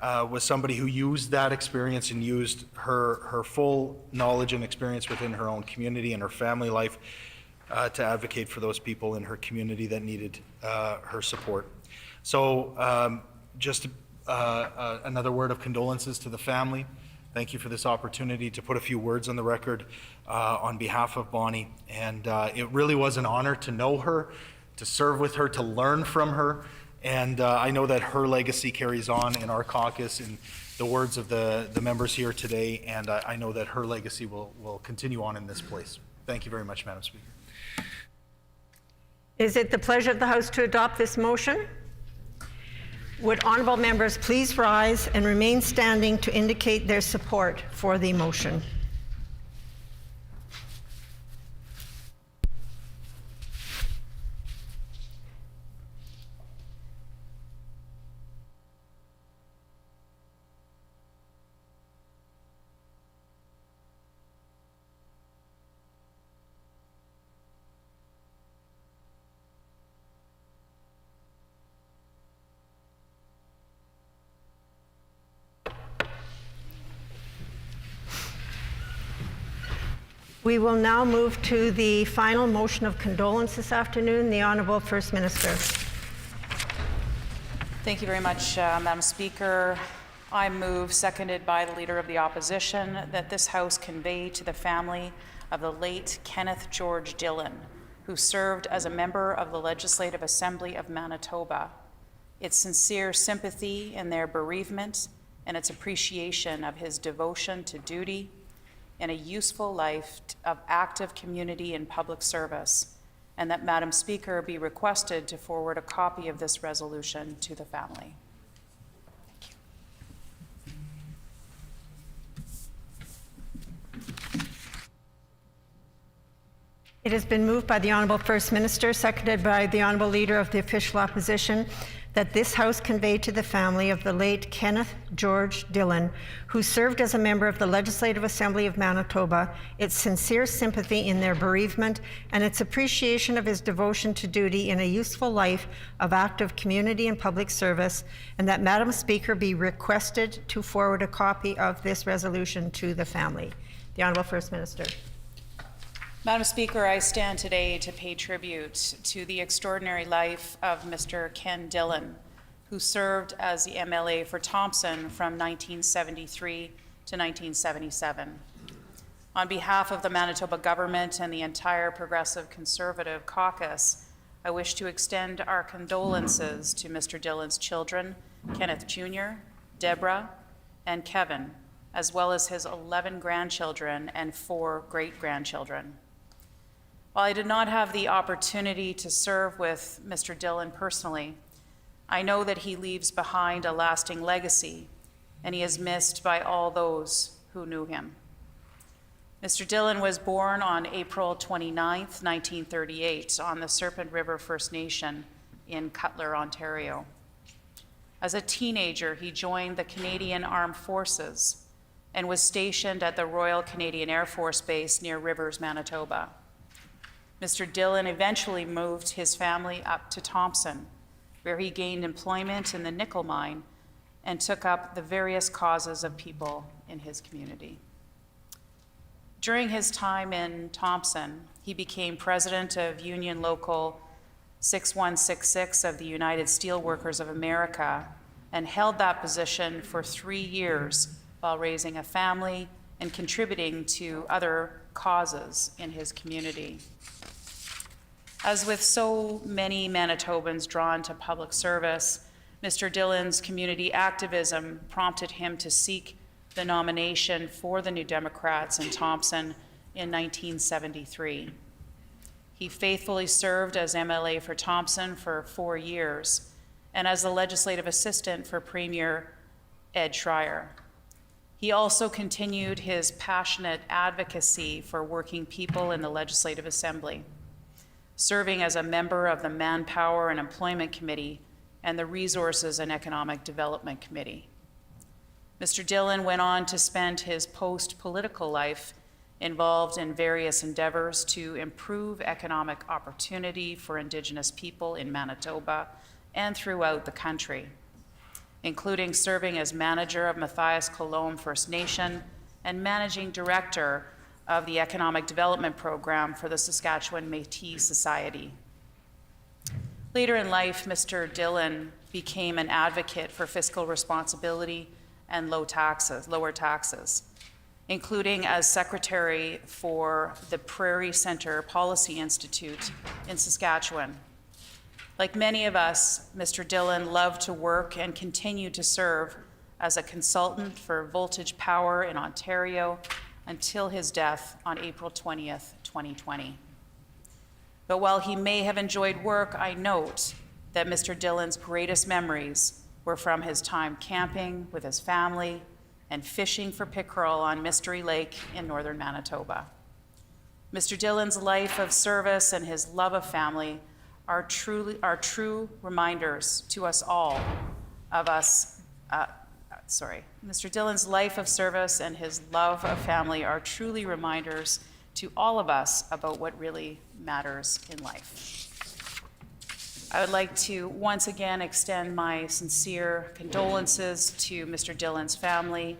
used that experience and used her full knowledge and experience within her own community and her family life to advocate for those people in her community that needed her support. So just another word of condolences to the family. Thank you for this opportunity to put a few words on the record on behalf of Bonnie. And it really was an honor to know her, to serve with her, to learn from her. And I know that her legacy carries on in our caucus in the words of the members here today. And I know that her legacy will continue on in this place. Thank you very much, Madam Speaker. Is it the pleasure of the House to adopt this motion? Would honorable members please rise and remain standing to indicate their support for the motion? We will now move to the final motion of condolence this afternoon. The Honourable First Minister. Thank you very much, Madam Speaker. I move, seconded by the Leader of the Opposition, that this House convey to the family of the late Kenneth George Dillon, who served as a member of the Legislative Assembly of Manitoba, its sincere sympathy in their bereavement and its appreciation of his devotion to duty and a useful life of active community and public service, and that Madam Speaker be requested to forward a copy of this resolution to the family. It has been moved by the Honourable First Minister, seconded by the Honourable Leader of the Official Opposition, that this House convey to the family of the late Kenneth George Dillon, who served as a member of the Legislative Assembly of Manitoba, its sincere sympathy in their bereavement and its appreciation of his devotion to duty in a useful life of active community and public service, and that Madam Speaker be requested to forward a copy of this resolution to the family. The Honourable First Minister. Madam Speaker, I stand today to pay tribute to the extraordinary life of Mr. Ken Dillon, who served as the MLA for Thompson from 1973 to 1977. On behalf of the Manitoba government and the entire Progressive Conservative caucus, I wish to extend our condolences to Mr. Dillon's children, Kenneth Jr., Deborah, and Kevin, as well as his 11 grandchildren and 4 great-grandchildren. While I did not have the opportunity to serve with Mr. Dillon personally, I know that he leaves behind a lasting legacy, and he is missed by all those who knew him. Mr. Dillon was born on April 29, 1938, on the Serpent River First Nation in Cutler, Ontario. As a teenager, he joined the Canadian Armed Forces and was stationed at the Royal Canadian Air Force Base near Rivers, Manitoba. Mr. Dillon eventually moved his family up to Thompson, where he gained employment in the nickel mine and took up the various causes of people in his community. During his time in Thompson, he became president of Union Local 6166 of the United Steelworkers of America and held that position for 3 years while raising a family and contributing to other causes in his community. As with so many Manitobans drawn to public service, Mr. Dillon's community activism prompted him to seek the nomination for the New Democrats in Thompson in 1973. He faithfully served as MLA for Thompson for 4 years and as the legislative assistant for Premier Ed Schreier. He also continued his passionate advocacy for working people in the Legislative Assembly, serving as a member of the Manpower and Employment Committee and the Resources and Economic Development Committee. Mr. Dillon went on to spend his post-political life involved in various endeavors to improve economic opportunity for Indigenous people in Manitoba and throughout the country, including serving as manager of Matthias Colomb First Nation and managing director of the Economic Development Program for the Saskatchewan Métis Society. Later in life, Mr. Dillon became an advocate for fiscal responsibility and lower taxes, including as secretary for the Prairie Centre Policy Institute in Saskatchewan. Like many of us, Mr. Dillon loved to work and continued to serve as a consultant for Voltage Power in Ontario until his death on April 20th, 2020. But while he may have enjoyed work, I note that Mr. Dillon's greatest memories were from his time camping with his family and fishing for pickerel on Mystery Lake in northern Manitoba. Mr. Dillon's life of service and his love of family are true reminders to us all of us. Mr. Dillon's life of service and his love of family are truly reminders to all of us about what really matters in life. I would like to once again extend my sincere condolences to Mr. Dillon's family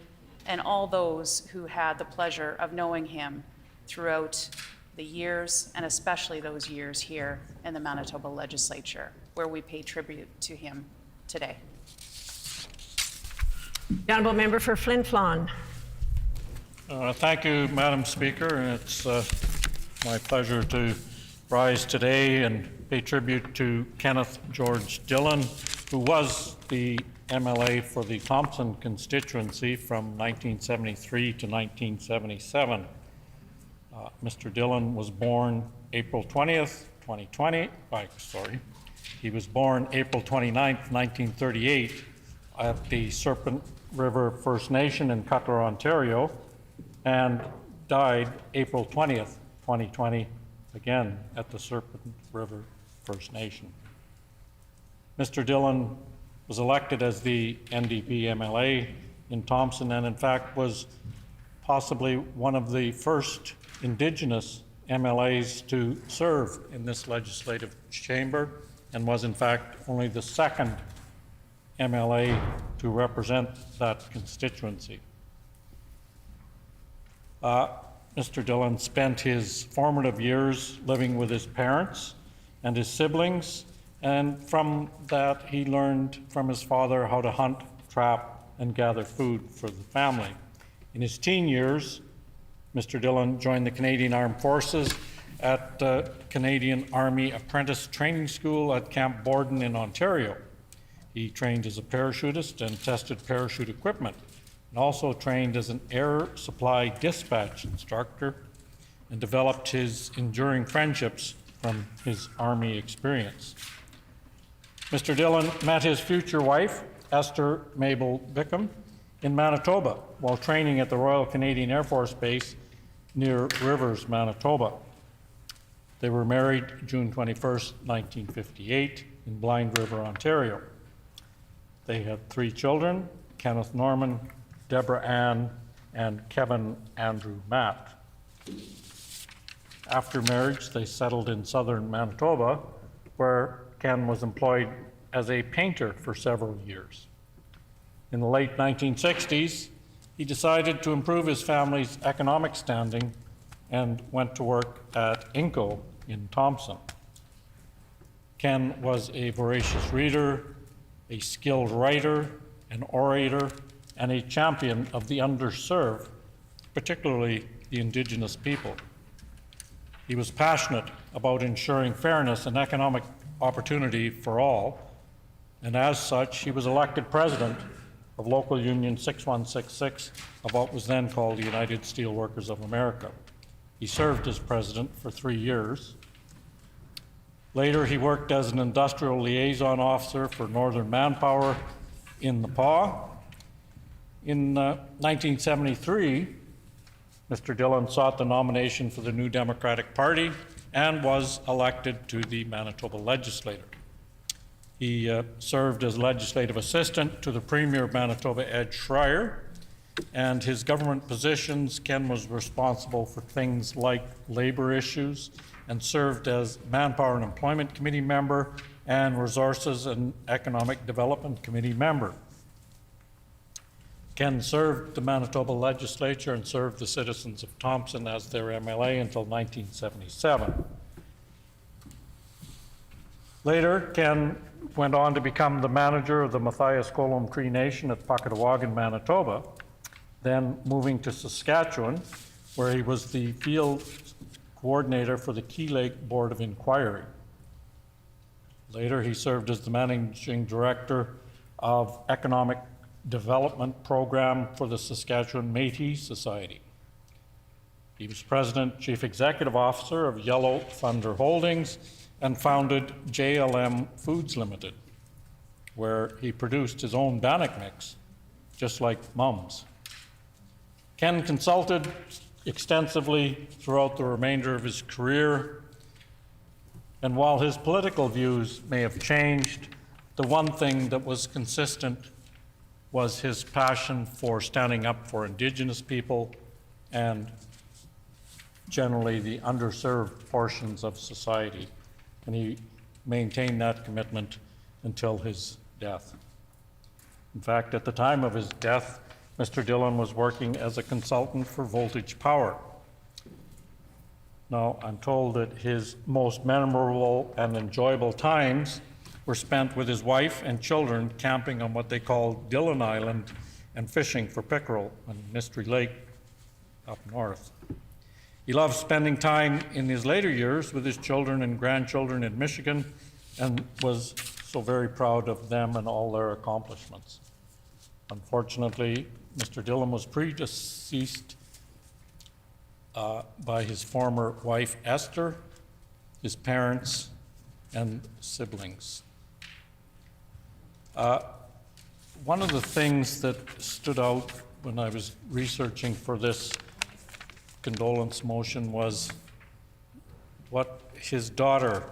and all those who had the pleasure of knowing him throughout the years, and especially those years here in the Manitoba Legislature, where we pay tribute to him today. The honourable member for Flin Flon. Thank you, Madam Speaker, and it's my pleasure to rise today and pay tribute to Kenneth George Dillon, who was the MLA for the Thompson constituency from 1973 to 1977. Mr. Dillon was born April 20th, 2020. He was born April 29th, 1938 at the Serpent River First Nation in Cutler, Ontario, and died April 20th, 2020, again at the Serpent River First Nation. Mr. Dillon was elected as the NDP MLA in Thompson, and in fact was possibly one of the first Indigenous MLAs to serve in this legislative chamber, and was in fact only the second MLA to represent that constituency. Mr. Dillon spent his formative years living with his parents and his siblings, and from that he learned from his father how to hunt, trap, and gather food for the family. In his teen years, Mr. Dillon joined the Canadian Armed Forces at Canadian Army Apprentice Training School at Camp Borden in Ontario. He trained as a parachutist and tested parachute equipment, and also trained as an air supply dispatch instructor, and developed his enduring friendships from his Army experience. Mr. Dillon met his future wife, Esther Mabel Bickham, in Manitoba while training at the Royal Canadian Air Force Base near Rivers, Manitoba. They were married June 21st, 1958 in Blind River, Ontario. They had 3 children, Kenneth Norman, Deborah Ann, and Kevin Andrew Matt. After marriage, they settled in southern Manitoba, where Ken was employed as a painter for several years. In the late 1960s, he decided to improve his family's economic standing and went to work at Inco in Thompson. Ken was a voracious reader, a skilled writer, an orator, and a champion of the underserved, particularly the Indigenous people. He was passionate about ensuring fairness and economic opportunity for all, and as such, he was elected president of Local Union 6166 of what was then called the United Steelworkers of America. He served as president for 3 years. Later, he worked as an industrial liaison officer for Northern Manpower in the PAW. In 1973, Mr. Dillon sought the nomination for the New Democratic Party and was elected to the Manitoba Legislature. He served as legislative assistant to the Premier of Manitoba, Ed Schreier, and his government positions, Ken was responsible for things like labor issues and served as Manpower and Employment Committee member and Resources and Economic Development Committee member. Ken served the Manitoba Legislature and served the citizens of Thompson as their MLA until 1977. Later, Ken went on to become the manager of the Matthias Golom Cree Nation at Pukatawagan, Manitoba, then moving to Saskatchewan, where he was the field coordinator for the Key Lake Board of Inquiry. Later, he served as the managing director of Economic Development Program for the Saskatchewan Métis Society. He was president, chief executive officer of Yellow Thunder Holdings, and founded JLM Foods Limited, where he produced his own bannock mix, just like Mum's. Ken consulted extensively throughout the remainder of his career, and while his political views may have changed, the one thing that was consistent was his passion for standing up for Indigenous people and generally the underserved portions of society. And he maintained that commitment until his death. In fact, at the time of his death, Mr. Dillon was working as a consultant for Voltage Power. Now, I'm told that his most memorable and enjoyable times were spent with his wife and children camping on what they called Dillon Island and fishing for pickerel on Mystery Lake up north. He loved spending time in his later years with his children and grandchildren in Michigan and was so very proud of them and all their accomplishments. Unfortunately, Mr. Dillon was predeceased by his former wife, Esther, his parents, and siblings. One of the things that stood out when I was researching for this condolence motion was what his daughter,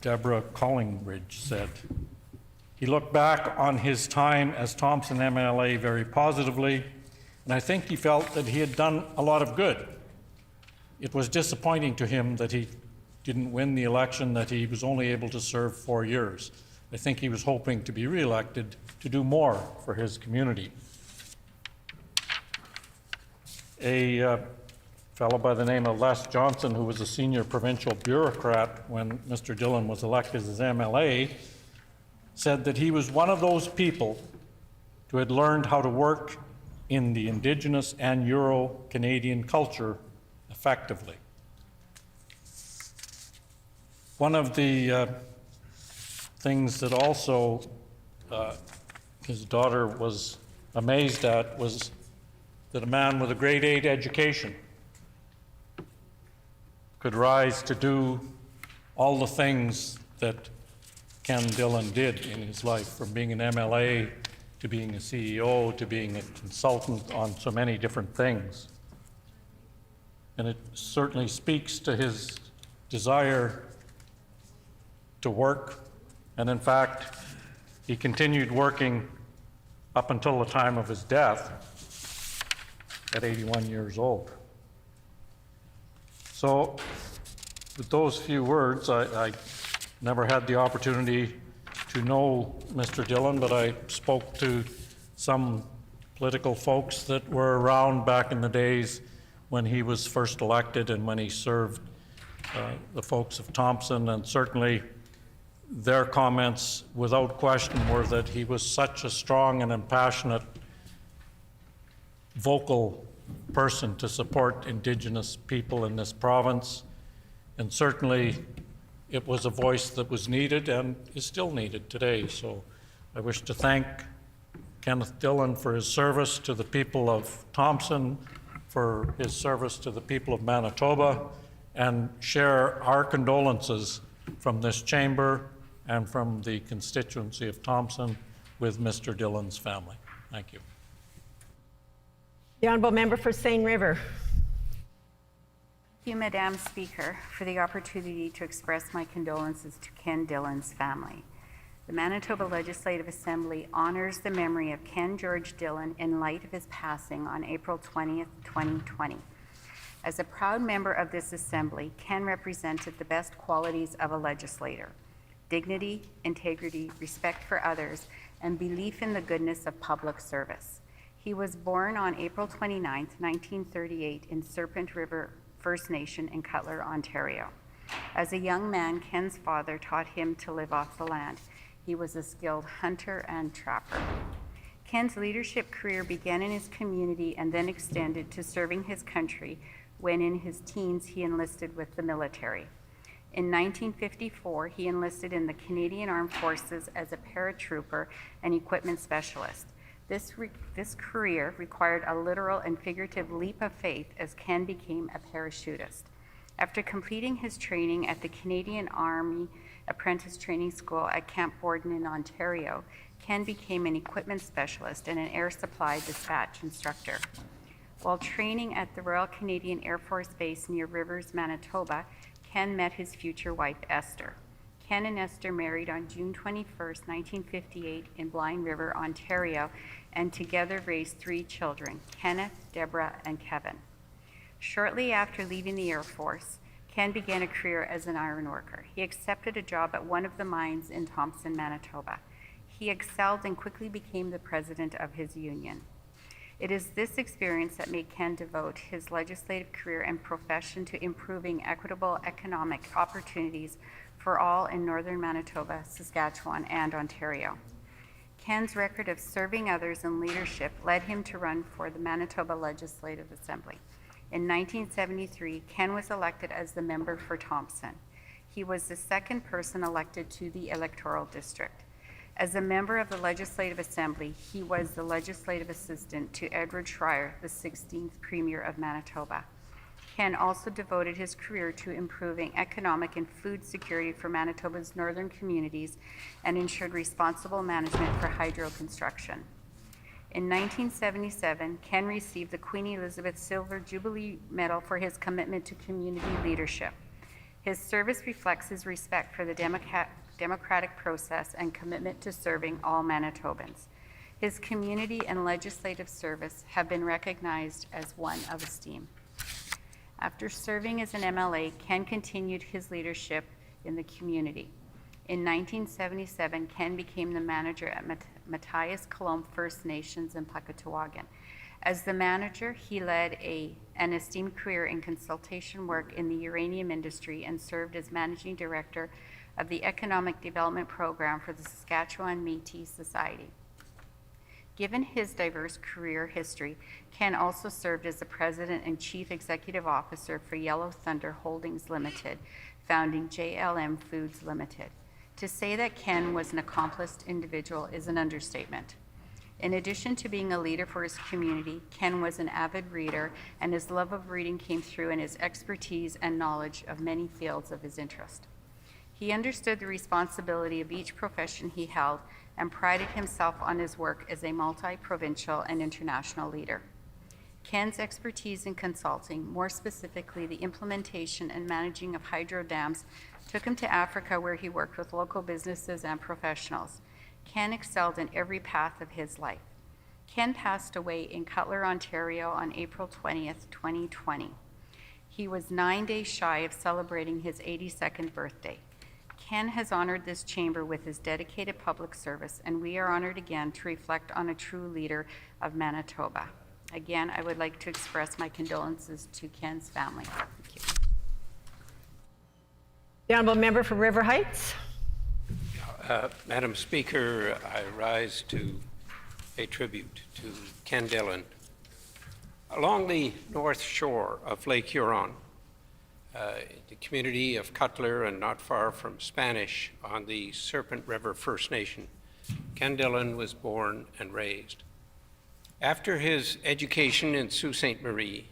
Deborah Collingridge, said. He looked back on his time as Thompson MLA very positively, and I think he felt that he had done a lot of good. It was disappointing to him that he didn't win the election, that he was only able to serve 4 years. I think he was hoping to be reelected to do more for his community. A fellow by the name of Les Johnson, who was a senior provincial bureaucrat when Mr. Dillon was elected as MLA, said that he was one of those people who had learned how to work in the Indigenous and Euro-Canadian culture effectively. One of the things that also his daughter was amazed at was that a man with a grade 8 education could rise to do all the things that Ken Dillon did in his life, from being an MLA to being a CEO to being a consultant on so many different things. And it certainly speaks to his desire to work. And in fact, he continued working up until the time of his death at 81 years old. So with those few words, I never had the opportunity to know Mr. Dillon, but I spoke to some political folks that were around back in the days when he was first elected and when he served the folks of Thompson, and certainly their comments without question were that he was such a strong and impassionate vocal person to support Indigenous people in this province, and certainly it was a voice that was needed and is still needed today. So I wish to thank Kenneth Dillon for his service to the people of Thompson, for his service to the people of Manitoba, and share our condolences from this chamber and from the constituency of Thompson with Mr. Dillon's family. Thank you. The Honourable Member for Seine River. Thank you, Madam Speaker, for the opportunity to express my condolences to Ken Dillon's family. The Manitoba Legislative Assembly honors the memory of Ken George Dillon in light of his passing on April 20th, 2020. As a proud member of this assembly, Ken represented the best qualities of a legislator: dignity, integrity, respect for others, and belief in the goodness of public service. He was born on April 29th, 1938 in Serpent River First Nation in Cutler, Ontario. As a young man, Ken's father taught him to live off the land. He was a skilled hunter and trapper. Ken's leadership career began in his community and then extended to serving his country when in his teens he enlisted with the military. In 1954, he enlisted in the Canadian Armed Forces as a paratrooper and equipment specialist. This career required a literal and figurative leap of faith as Ken became a parachutist. After completing his training at the Canadian Army Apprentice Training School at Camp Borden in Ontario, Ken became an equipment specialist and an air supply dispatch instructor. While training at the Royal Canadian Air Force Base near Rivers, Manitoba, Ken met his future wife, Esther. Ken and Esther married on June 21, 1958 in Blind River, Ontario, and together raised 3 children, Kenneth, Deborah, and Kevin. Shortly after leaving the Air Force, Ken began a career as an iron worker. He accepted a job at one of the mines in Thompson, Manitoba. He excelled and quickly became the president of his union. It is this experience that made Ken devote his legislative career and profession to improving equitable economic opportunities for all in northern Manitoba, Saskatchewan, and Ontario. Ken's record of serving others in leadership led him to run for the Manitoba Legislative Assembly. In 1973, Ken was elected as the member for Thompson. He was the second person elected to the electoral district. As a member of the Legislative Assembly, he was the legislative assistant to Edward Schreier, the 16th Premier of Manitoba. Ken also devoted his career to improving economic and food security for Manitoba's northern communities and ensured responsible management for hydro construction. In 1977, Ken received the Queen Elizabeth Silver Jubilee Medal for his commitment to community leadership. His service reflects his respect for the democratic process and commitment to serving all Manitobans. His community and legislative service have been recognized as one of esteem. After serving as an MLA, Ken continued his leadership in the community. In 1977, Ken became the manager at Matthias Colomb First Nations in Puckatawagan. As the manager, he led an esteemed career in consultation work in the uranium industry and served as managing director of the Economic Development Program for the Saskatchewan Métis Society. Given his diverse career history, Ken also served as the president and chief executive officer for Yellow Thunder Holdings Limited, founding JLM Foods Limited. To say that Ken was an accomplished individual is an understatement. In addition to being a leader for his community, Ken was an avid reader, and his love of reading came through in his expertise and knowledge of many fields of his interest. He understood the responsibility of each profession he held and prided himself on his work as a multi-provincial and international leader. Ken's expertise in consulting, more specifically the implementation and managing of hydro dams, took him to Africa, where he worked with local businesses and professionals. Ken excelled in every path of his life. Ken passed away in Cutler, Ontario on April 20th, 2020. He was 9 days shy of celebrating his 82nd birthday. Ken has honored this chamber with his dedicated public service, and we are honored again to reflect on a true leader of Manitoba. Again, I would like to express my condolences to Ken's family. Thank you. The honourable member for River Heights. Madam Speaker, I rise to pay tribute to Ken Dillon. Along the north shore of Lake Huron, the community of Cutler and not far from Spanish on the Serpent River First Nation, Ken Dillon was born and raised. After his education in Sault Ste. Marie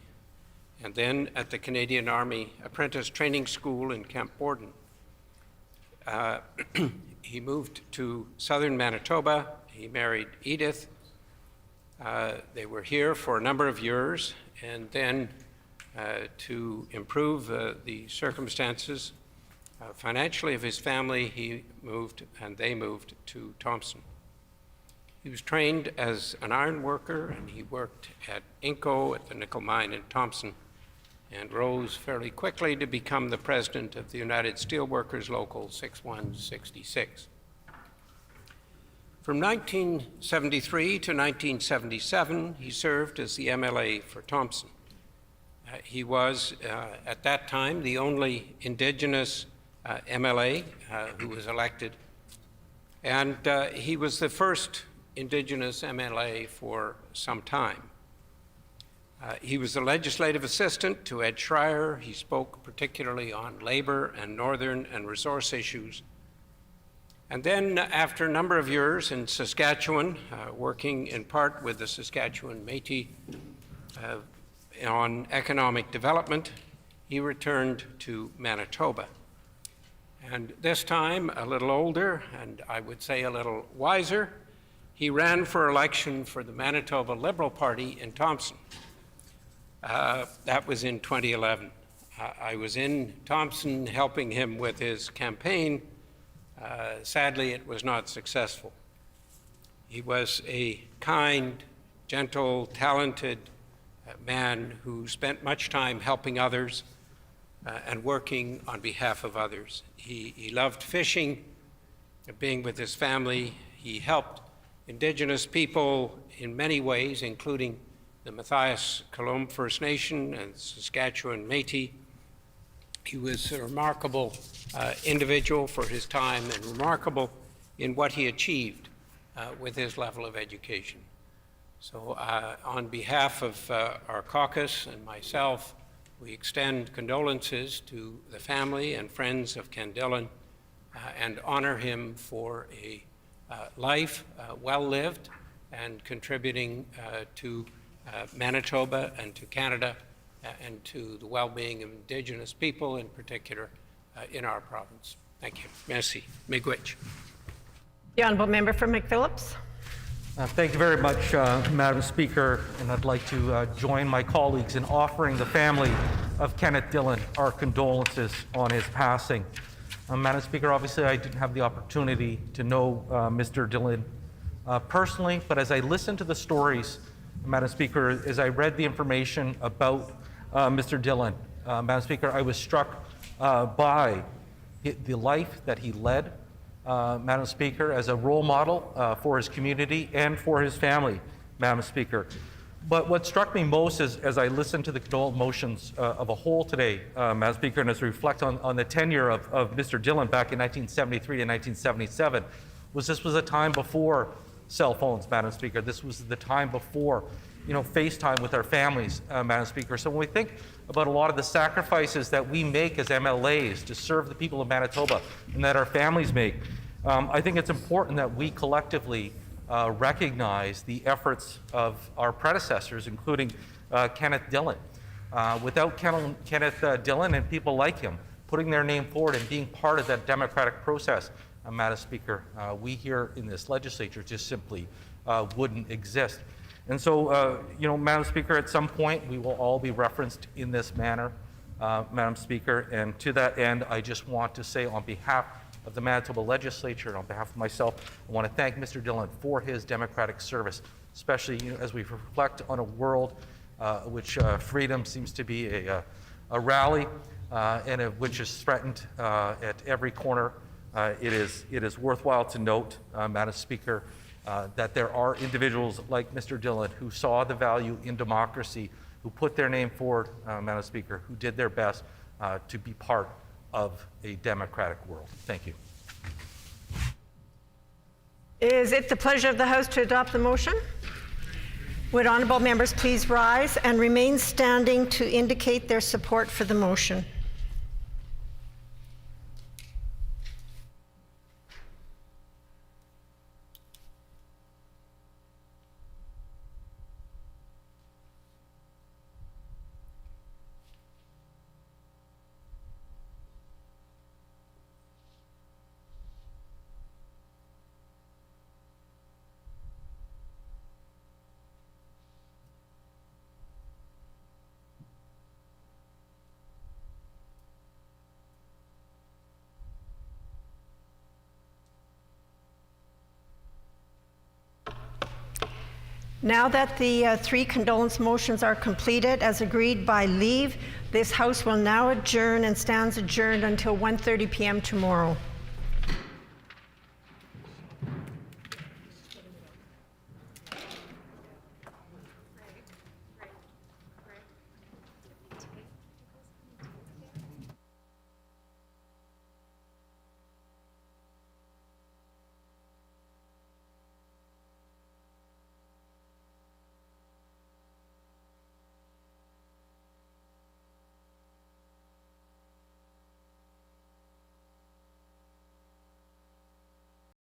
and then at the Canadian Army Apprentice Training School in Camp Borden, he moved to southern Manitoba. He married Edith. They were here for a number of years, and then to improve the circumstances financially of his family, he moved, and they moved to Thompson. He was trained as an iron worker, and he worked at Inco at the nickel mine in Thompson, and rose fairly quickly to become the president of the United Steelworkers Local 6166. From 1973 to 1977, he served as the MLA for Thompson. He was, at that time, the only Indigenous MLA who was elected, and he was the first Indigenous MLA for some time. He was the legislative assistant to Ed Schreier. He spoke particularly on labor and northern and resource issues. And then after a number of years in Saskatchewan, working in part with the Saskatchewan Métis on economic development, he returned to Manitoba. And this time, a little older, and I would say a little wiser, he ran for election for the Manitoba Liberal Party in Thompson. That was in 2011. I was in Thompson helping him with his campaign. Sadly, it was not successful. He was a kind, gentle, talented man who spent much time helping others and working on behalf of others. He loved fishing, being with his family. He helped Indigenous people in many ways, including the Matthias Colomb First Nation and Saskatchewan Métis. He was a remarkable individual for his time and remarkable in what he achieved with his level of education. So on behalf of our caucus and myself, we extend condolences to the family and friends of Ken Dillon and honor him for a life well lived and contributing to Manitoba and to Canada and to the well-being of Indigenous people in particular in our province. Thank you. Merci. Miigwech. The honourable member for McPhillips. Thank you very much, Madam Speaker, and I'd like to join my colleagues in offering the family of Kenneth Dillon our condolences on his passing. Madam Speaker, obviously I didn't have the opportunity to know Mr. Dillon personally, but as I listened to the stories, Madam Speaker, as I read the information about Mr. Dillon, Madam Speaker, I was struck by the life that he led, Madam Speaker, as a role model for his community and for his family, Madam Speaker. But what struck me most is, as I listened to the condolence motions of a whole today, Madam Speaker, and as I reflect on the tenure of Mr. Dillon back in 1973 to 1977, was this was a time before cell phones, Madam Speaker. This was the time before, FaceTime with our families, Madam Speaker. So when we think about a lot of the sacrifices that we make as MLAs to serve the people of Manitoba and that our families make, I think it's important that we collectively recognize the efforts of our predecessors, including Kenneth Dillon. Without Kenneth Dillon and people like him putting their name forward and being part of that democratic process, Madam Speaker, we here in this legislature just simply wouldn't exist. And so, Madam Speaker, at some point we will all be referenced in this manner, Madam Speaker, and to that end, I just want to say on behalf of the Manitoba Legislature and on behalf of myself, I want to thank Mr. Dillon for his democratic service, especially as we reflect on a world which freedom seems to be a rally and which is threatened at every corner. It is worthwhile to note, Madam Speaker, that there are individuals like Mr. Dillon who saw the value in democracy, who put their name forward, Madam Speaker, who did their best to be part of a democratic world. Thank you. Is it the pleasure of the House to adopt the motion? Would honourable members please rise and remain standing to indicate their support for the motion? Now that the three condolence motions are completed as agreed by leave, this House will now adjourn and stands adjourned until 1:30 p.m. tomorrow.